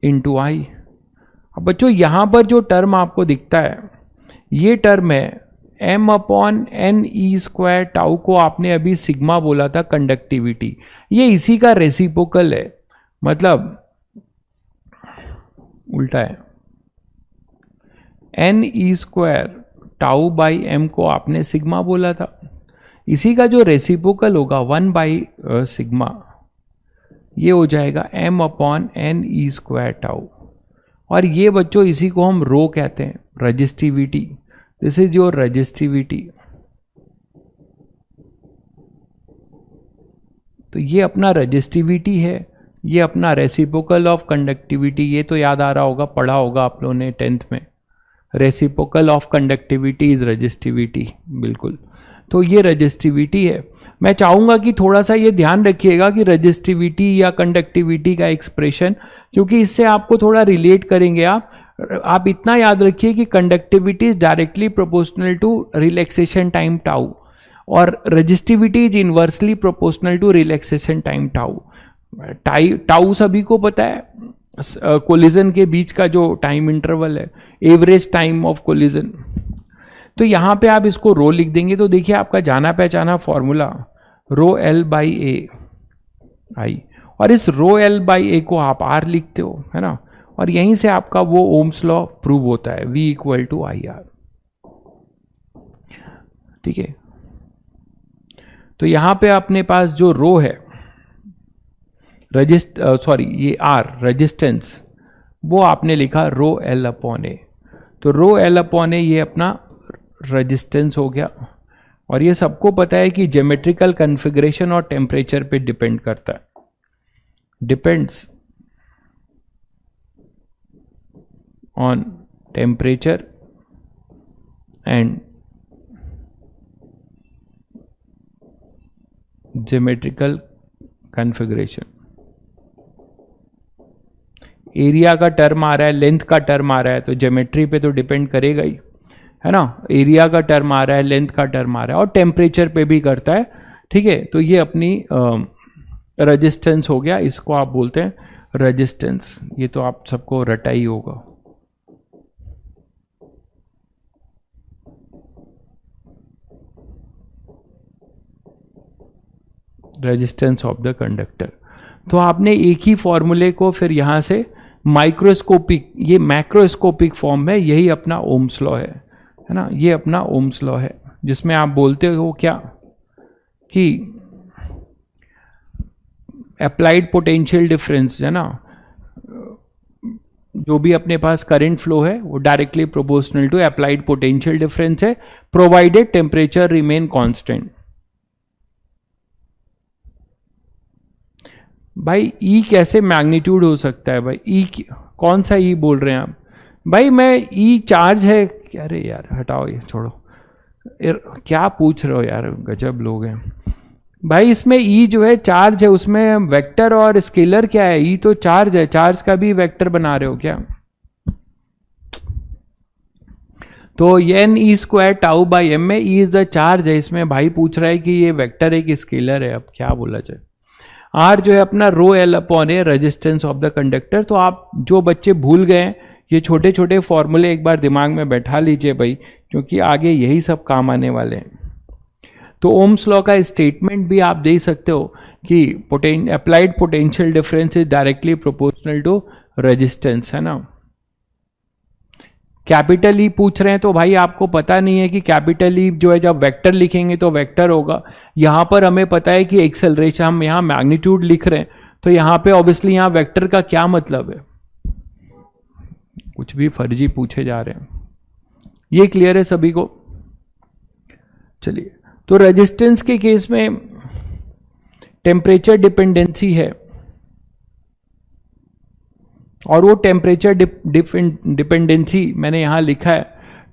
into I. अब बच्चों यहां पर जो टर्म आपको दिखता है ये टर्म है m upon n e square tau को आपने अभी सिग्मा बोला था कंडक्टिविटी, ये इसी का रेसिप्रोकल है, मतलब उल्टा है, n e square tau by m को आपने सिग्मा बोला था, इसी का जो रेसिप्रोकल होगा 1 बाई सिग्मा, ये हो जाएगा m upon n e square tau, और ये बच्चों इसी को हम रो कहते हैं, resistivity, this is your resistivity. तो ये अपना रजिस्टिविटी है, ये अपना रेसिप्रोकल ऑफ कंडक्टिविटी, ये तो याद आ रहा होगा, पढ़ा होगा आप लोगों ने 10th में, reciprocal of conductivity is resistivity, बिल्कुल। तो ये रजिस्टिविटी है। मैं चाहूंगा कि थोड़ा सा ये ध्यान रखिएगा कि रजिस्टिविटी या कंडक्टिविटी का एक्सप्रेशन, क्योंकि इससे आपको थोड़ा रिलेट करेंगे आप इतना याद रखिए कि conductivity is directly proportional to relaxation time tau, और resistivity is inversely proportional to relaxation time tau. Tau सभी को पता है, कोलिजन के बीच का जो टाइम इंटरवल है, एवरेज टाइम ऑफ कोलिजन। तो यहां पे आप इसको रो लिख देंगे, तो देखिए आपका जाना पहचाना फॉर्मूला रो एल बाई ए आई, और इस रो एल बाई ए को आप आर लिखते हो, है ना, और यहीं से आपका वो ओम्स लॉ प्रूव होता है, V equal to I R, ठीक है। तो यहां पे अपने पास जो रो है ये आर रेजिस्टेंस, वो आपने लिखा रो एल अपॉन ए, तो रो एल अपॉन ए ये अपना रेजिस्टेंस हो गया, और ये सबको पता है कि ज्योमेट्रिकल कॉन्फ़िगरेशन और टेम्परेचर पे डिपेंड करता है, depends on temperature and geometrical configuration. Area का टर्म आ रहा है, लेंथ का टर्म आ रहा है, तो ज्योमेट्री पे तो डिपेंड करेगा ही, है ना। एरिया का टर्म आ रहा है, लेंथ का टर्म आ रहा है, और टेम्परेचर पे भी करता है, ठीक है। तो ये अपनी रेजिस्टेंस हो गया, इसको आप बोलते हैं रेजिस्टेंस, ये तो आप सबको रटा ही होगा। Resistance of the conductor. तो आपने एक ही फॉर्मूले को फिर यहां से माइक्रोस्कोपिक, ये मैक्रोस्कोपिक फॉर्म में, यही अपना ओम्स लॉ है ना, ये अपना ओम्स लॉ है, जिसमें आप बोलते हो क्या कि अप्लाइड पोटेंशियल डिफरेंस, है ना, जो भी अपने पास करंट फ्लो है वो directly proportional to applied potential difference है, प्रोवाइडेड टेम्परेचर रिमेन कांस्टेंट। भाई ई कैसे मैग्नीट्यूड हो सकता है भाई? ई कौन सा ई बोल रहे हैं आप? भाई मैं ई चार्ज है, अरे यार हटाओ ये छोड़ो, क्या पूछ रहे हो यार, गजब लोग हैं भाई। इसमें ई जो है चार्ज है, उसमें वेक्टर और स्केलर क्या है? ई तो चार्ज है, चार्ज का भी वेक्टर बना रहे हो क्या? तो n e square tau by m में ई इज द चार्ज है, इसमें भाई पूछ रहा है कि ये वेक्टर है कि स्केलर है, अब क्या बोला जाए। आर जो है अपना rho L upon A resistance of the conductor. तो आप जो बच्चे भूल गए ये छोटे छोटे फॉर्मूले एक बार दिमाग में बैठा लीजिए भाई, क्योंकि आगे यही सब काम आने वाले हैं। तो ओम्स लॉ का स्टेटमेंट भी आप दे सकते हो कि applied potential difference is directly proportional to resistance, है ना। कैपिटल ई पूछ रहे हैं तो भाई आपको पता नहीं है कि कैपिटल ई जो है जब वेक्टर लिखेंगे तो वेक्टर होगा। यहां पर हमें पता है कि एक्सेलरेशन, हम यहां मैग्नीट्यूड लिख रहे हैं तो यहां पे ऑब्वियसली यहां वेक्टर का क्या मतलब है? कुछ भी फर्जी पूछे जा रहे हैं। ये क्लियर है सभी को? चलिए, तो रेजिस्टेंस के केस में टेम्परेचर डिपेंडेंसी है और वो टेम्परेचर डिपेंडेंसी मैंने यहां लिखा है।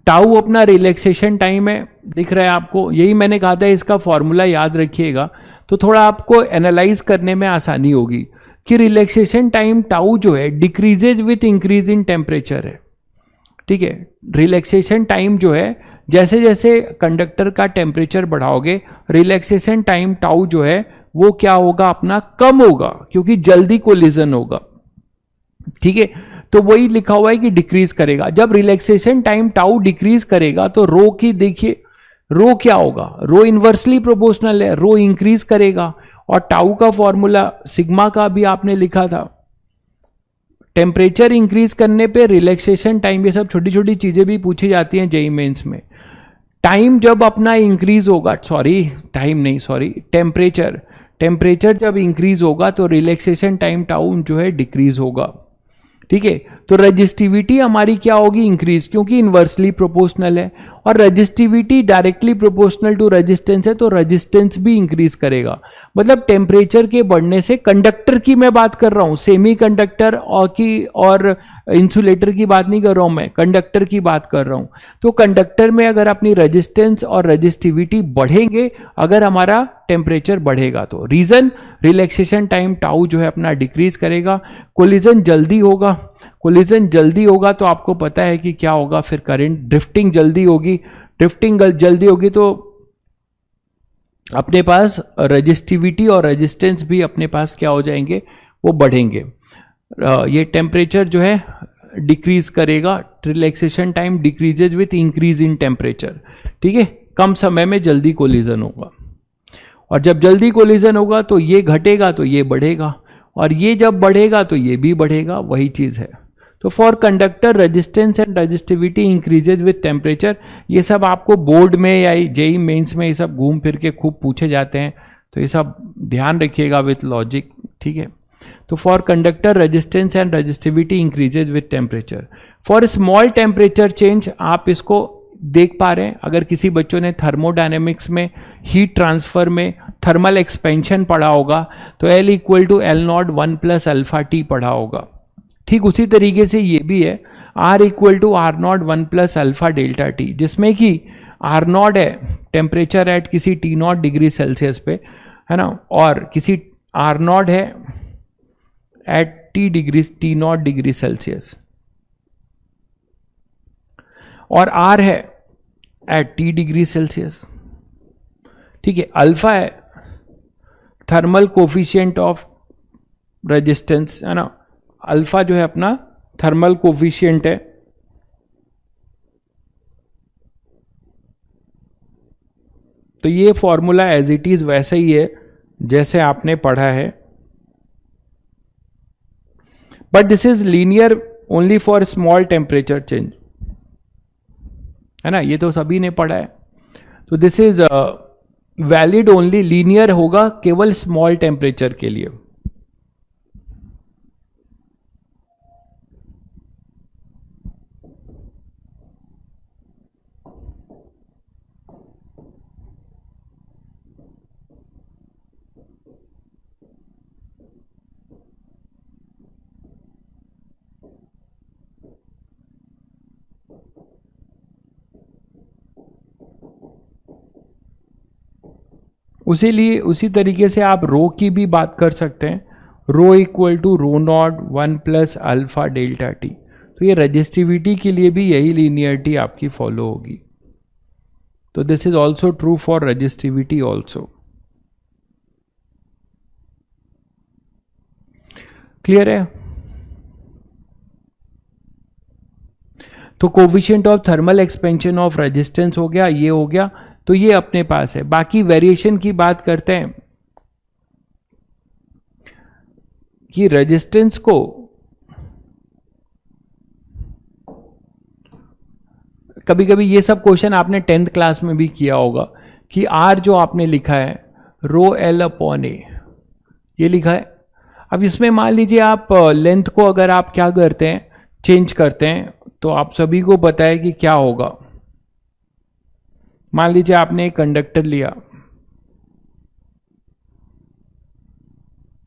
टाउ अपना रिलैक्सेशन टाइम है, दिख रहा है आपको, यही मैंने कहा था इसका फॉर्मूला याद रखिएगा तो थोड़ा आपको एनालाइज करने में आसानी होगी कि रिलैक्सेशन टाइम टाउ जो है decreases with increase in temperature है। ठीक है, रिलैक्सेशन टाइम जो है जैसे जैसे कंडक्टर का टेम्परेचर बढ़ाओगे रिलैक्सेशन टाइम टाउ जो है वो क्या होगा, अपना कम होगा, क्योंकि जल्दी कोलिजन होगा। ठीक है, तो वही लिखा हुआ है कि डिक्रीज करेगा। जब रिलैक्सेशन टाइम टाउ डिक्रीज करेगा तो रो की देखिए, रो क्या होगा, रो इन्वर्सली प्रोपोर्शनल है, रो इंक्रीज करेगा। और टाउ का फॉर्मूला सिग्मा का भी आपने लिखा था। टेम्परेचर इंक्रीज करने पे रिलैक्सेशन टाइम, ये सब छोटी छोटी चीजें भी पूछी जाती हैं जेईई मेंस में। टाइम जब अपना इंक्रीज होगा, टेम्परेचर जब इंक्रीज होगा तो रिलैक्सेशन टाइम टाउ जो है डिक्रीज होगा। ठीक है, तो रजिस्टिविटी हमारी क्या होगी, इंक्रीज, क्योंकि इन्वर्सली प्रोपोर्शनल है और resistivity directly proportional to resistance है तो रेजिस्टेंस भी इंक्रीज करेगा। मतलब टेम्परेचर के बढ़ने से, कंडक्टर की मैं बात कर रहा हूं, सेमी कंडक्टर और इंसुलेटर की बात नहीं कर रहा हूं मैं, कंडक्टर की बात कर रहा हूं। तो कंडक्टर में अगर अपनी रेजिस्टेंस और रजिस्टिविटी बढ़ेंगे अगर हमारा टेम्परेचर बढ़ेगा तो, रीजन रिलैक्सेशन टाइम टाउ जो है अपना डिक्रीज करेगा। कोलिजन जल्दी होगा तो आपको पता है कि क्या होगा, फिर करंट ड्रिफ्टिंग जल्दी होगी तो अपने पास रजिस्टिविटी और रेजिस्टेंस भी अपने पास क्या हो जाएंगे, वो बढ़ेंगे। ये टेम्परेचर जो है डिक्रीज करेगा, relaxation time decreases with increase in temperature. ठीक है, कम समय में जल्दी कोलिजन होगा और जब जल्दी कोलिजन होगा तो ये घटेगा तो ये बढ़ेगा और ये जब बढ़ेगा तो ये भी बढ़ेगा, वही चीज है। तो for conductor resistance and resistivity increases with temperature, ये सब आपको बोर्ड में या जेईई मेंस में ये सब घूम फिर के खूब पूछे जाते हैं, तो ये सब ध्यान रखिएगा विथ लॉजिक। ठीक है, तो for conductor resistance and resistivity increases with temperature. For small temperature change, आप इसको देख पा रहे हैं, अगर किसी बच्चों ने थर्मोडायनेमिक्स में हीट ट्रांसफर में थर्मल एक्सपेंशन पढ़ा होगा तो L equal to L nought 1 plus alpha t पढ़ा होगा। ठीक उसी तरीके से ये भी है, R equal to R nought 1 plus alpha delta t, जिसमें कि R नॉट है टेम्परेचर एट किसी T नॉट डिग्री सेल्सियस पे, है ना, और किसी R नॉट है at T nought degree Celsius और R है एट T डिग्री सेल्सियस। ठीक है, अल्फा है थर्मल कोफिशिएंट ऑफ रेजिस्टेंस, है ना, अल्फा जो है अपना थर्मल कोफिशिएंट है। तो ये फॉर्मूला एज इट इज वैसे ही है जैसे आपने पढ़ा है, but this is linear only for small temperature change, है ना, ये तो सभी ने पढ़ा है। तो this is valid only, linear होगा केवल स्मॉल टेम्परेचर के लिए। उसी तरीके से आप रो की भी बात कर सकते हैं, rho equal to rho not 1 plus alpha delta T. तो ये रजिस्टिविटी के लिए भी यही लीनियरिटी आपकी फॉलो होगी। तो this is also true for resistivity also. Clear है? तो coefficient of thermal expansion of resistance हो गया, ये हो गया, तो ये अपने पास है। बाकी वेरिएशन की बात करते हैं कि रेजिस्टेंस को कभी कभी ये सब क्वेश्चन आपने 10th क्लास में भी किया होगा कि आर जो आपने लिखा है रो एल अपॉन ए, ये लिखा है। अब इसमें मान लीजिए आप लेंथ को अगर आप क्या करते हैं, चेंज करते हैं, तो आप सभी को पता है कि क्या होगा। मान लीजिए आपने एक कंडक्टर लिया,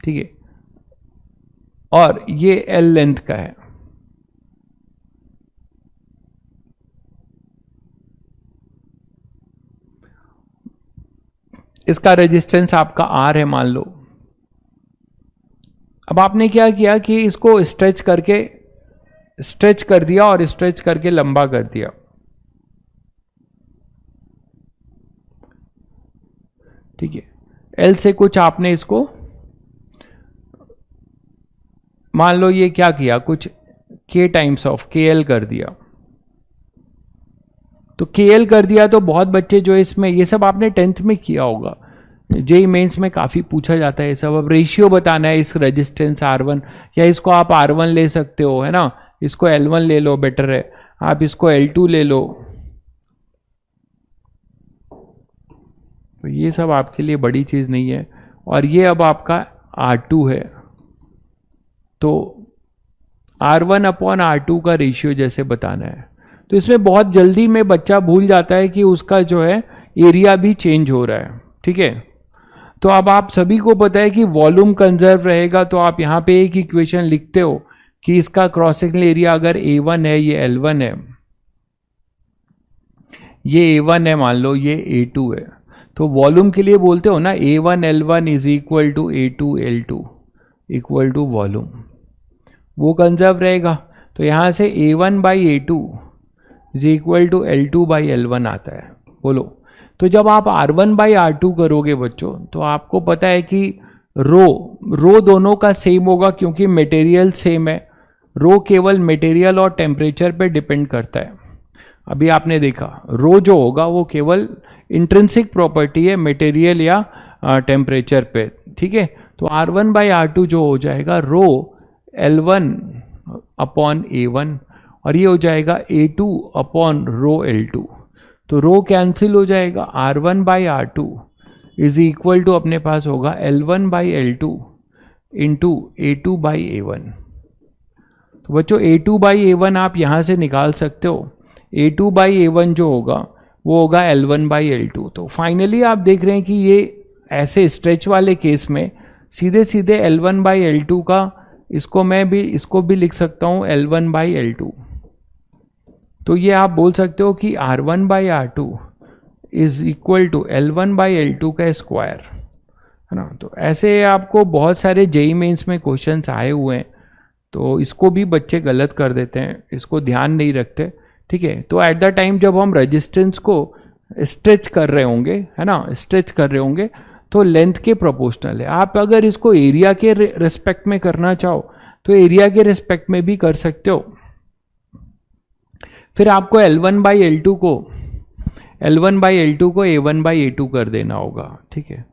ठीक है, और ये एल लेंथ का है, इसका रेजिस्टेंस आपका आर है मान लो। अब आपने क्या किया कि इसको स्ट्रेच कर दिया और स्ट्रेच करके लंबा कर दिया। ठीक है, एल से कुछ आपने इसको मान लो ये क्या किया, कुछ के टाइम्स ऑफ के एल कर दिया। तो के एल कर दिया तो बहुत बच्चे जो इसमें, ये सब आपने 10th में किया होगा, जेई मेंस में काफ़ी पूछा जाता है ये सब। अब रेशियो बताना है इस रेजिस्टेंस R1, या इसको आप R1 ले सकते हो, है ना, इसको L1 ले लो, बेटर है, आप इसको L2 ले लो। तो ये सब आपके लिए बड़ी चीज़ नहीं है। और ये अब आपका R2 है, तो R1 अपॉन R2 का रेशियो जैसे बताना है। तो इसमें बहुत जल्दी में बच्चा भूल जाता है कि उसका जो है एरिया भी चेंज हो रहा है। ठीक है, तो अब आप सभी को पता है कि वॉल्यूम कंजर्व रहेगा, तो आप यहाँ पे एक इक्वेशन लिखते हो कि इसका क्रॉस सेक्शनल एरिया अगर A1 है, ये L1 है, ये A1 है, मान लो ये A2 है, तो वॉल्यूम के लिए बोलते हो ना A1 L1 is equal to A2 L2 equal to volume, वो कंजर्व रहेगा। तो यहाँ से A1 by A2 is equal to L2 by L1 आता है। बोलो, तो जब आप R1 बाई R2 करोगे बच्चों, तो आपको पता है कि रो दोनों का सेम होगा क्योंकि मटेरियल सेम है। रो केवल मटेरियल और टेम्परेचर पे डिपेंड करता है। अभी आपने देखा रो जो होगा वो केवल इंट्रिंसिक प्रॉपर्टी है मटेरियल या टेम्परेचर पे। ठीक है, तो R1 बाई R2 जो हो जाएगा रो L1 अपॉन A1, और ये हो जाएगा A2 अपॉन रो L2। तो रो कैंसिल हो जाएगा, R1 by R2 is equal to अपने पास होगा L1 by L2 into A2 by A1। तो बच्चों A2 बाई A1 आप यहाँ से निकाल सकते हो। A2 बाई A1 जो होगा वो होगा L1 बाई L2। तो फाइनली आप देख रहे हैं कि ये ऐसे स्ट्रेच वाले केस में सीधे सीधे L1 बाई L2 का इसको भी लिख सकता हूँ L1 बाई L2। तो ये आप बोल सकते हो कि R1 by R2 is equal to L1 by L2 का स्क्वायर, है ना। तो ऐसे आपको बहुत सारे जेई मेंस में क्वेश्चंस आए हुए हैं, तो इसको भी बच्चे गलत कर देते हैं, इसको ध्यान नहीं रखते। ठीक है, तो एट द टाइम जब हम रेजिस्टेंस को स्ट्रेच कर रहे होंगे, है ना, स्ट्रेच कर रहे होंगे, तो लेंथ के प्रोपोर्शनल है। आप अगर इसको एरिया के रिस्पेक्ट में करना चाहो तो एरिया के रिस्पेक्ट में भी कर सकते हो। फिर आपको L1 बाई L2 को A1 बाई A2 कर देना होगा। ठीक है,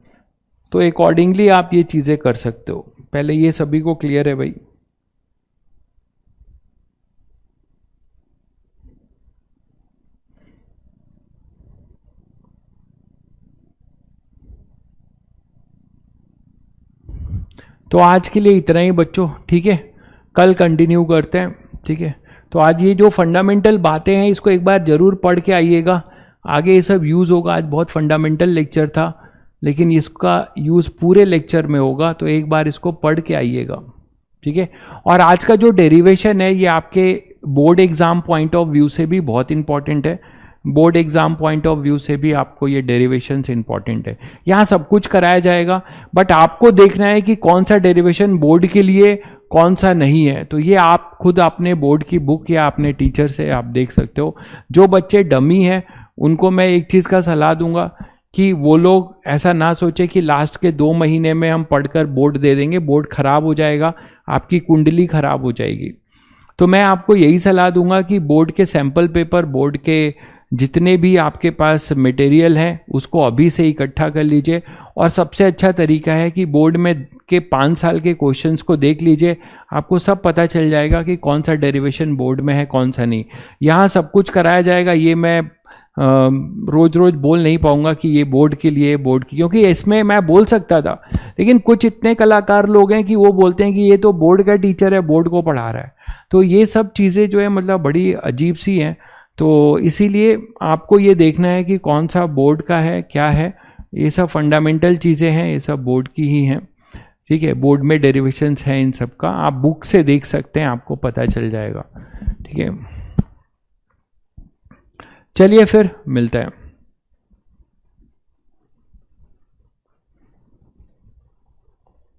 तो अकॉर्डिंगली आप ये चीज़ें कर सकते हो। पहले ये सभी को क्लियर है भाई? तो आज के लिए इतना ही बच्चों। ठीक है, कल कंटिन्यू करते हैं। ठीक है, तो आज ये जो फंडामेंटल बातें हैं इसको एक बार जरूर पढ़ के आइएगा, आगे ये सब यूज़ होगा। आज बहुत फंडामेंटल लेक्चर था, लेकिन इसका यूज़ पूरे लेक्चर में होगा, तो एक बार इसको पढ़ के आइएगा। ठीक है, और आज का जो डेरिवेशन है ये आपके board exam point of view से भी बहुत इंपॉर्टेंट है। Board exam point of view से भी आपको ये डेरिवेशंस इंपॉर्टेंट है। यहाँ सब कुछ कराया जाएगा, बट आपको देखना है कि कौन सा डेरिवेशन बोर्ड के लिए, कौन सा नहीं है। तो ये आप खुद अपने बोर्ड की बुक या अपने टीचर से आप देख सकते हो। जो बच्चे डमी हैं उनको मैं एक चीज़ का सलाह दूंगा कि वो लोग ऐसा ना सोचे कि लास्ट के 2 महीने में हम पढ़कर बोर्ड दे देंगे, बोर्ड खराब हो जाएगा, आपकी कुंडली खराब हो जाएगी। तो मैं आपको यही सलाह दूंगा कि बोर्ड के सैंपल पेपर, बोर्ड के जितने भी आपके पास मटेरियल है उसको अभी से इकट्ठा कर लीजिए। और सबसे अच्छा तरीका है कि बोर्ड में के 5 साल के क्वेश्चंस को देख लीजिए, आपको सब पता चल जाएगा कि कौन सा डेरिवेशन बोर्ड में है, कौन सा नहीं। यहाँ सब कुछ कराया जाएगा, ये मैं रोज रोज बोल नहीं पाऊंगा कि ये बोर्ड के लिए, बोर्ड की, क्योंकि इसमें मैं बोल सकता था, लेकिन कुछ इतने कलाकार लोग हैं कि वो बोलते हैं कि ये तो बोर्ड का टीचर है, बोर्ड को पढ़ा रहा है। तो ये सब चीज़ें जो है मतलब बड़ी अजीब सी हैं। तो इसीलिए आपको ये देखना है कि कौन सा बोर्ड का है, क्या है। ये सब फंडामेंटल चीज़ें हैं, ये सब बोर्ड की ही हैं। ठीक है, बोर्ड में डेरिवेशंस हैं इन सब का, आप बुक से देख सकते हैं, आपको पता चल जाएगा। ठीक है, चलिए फिर मिलते हैं।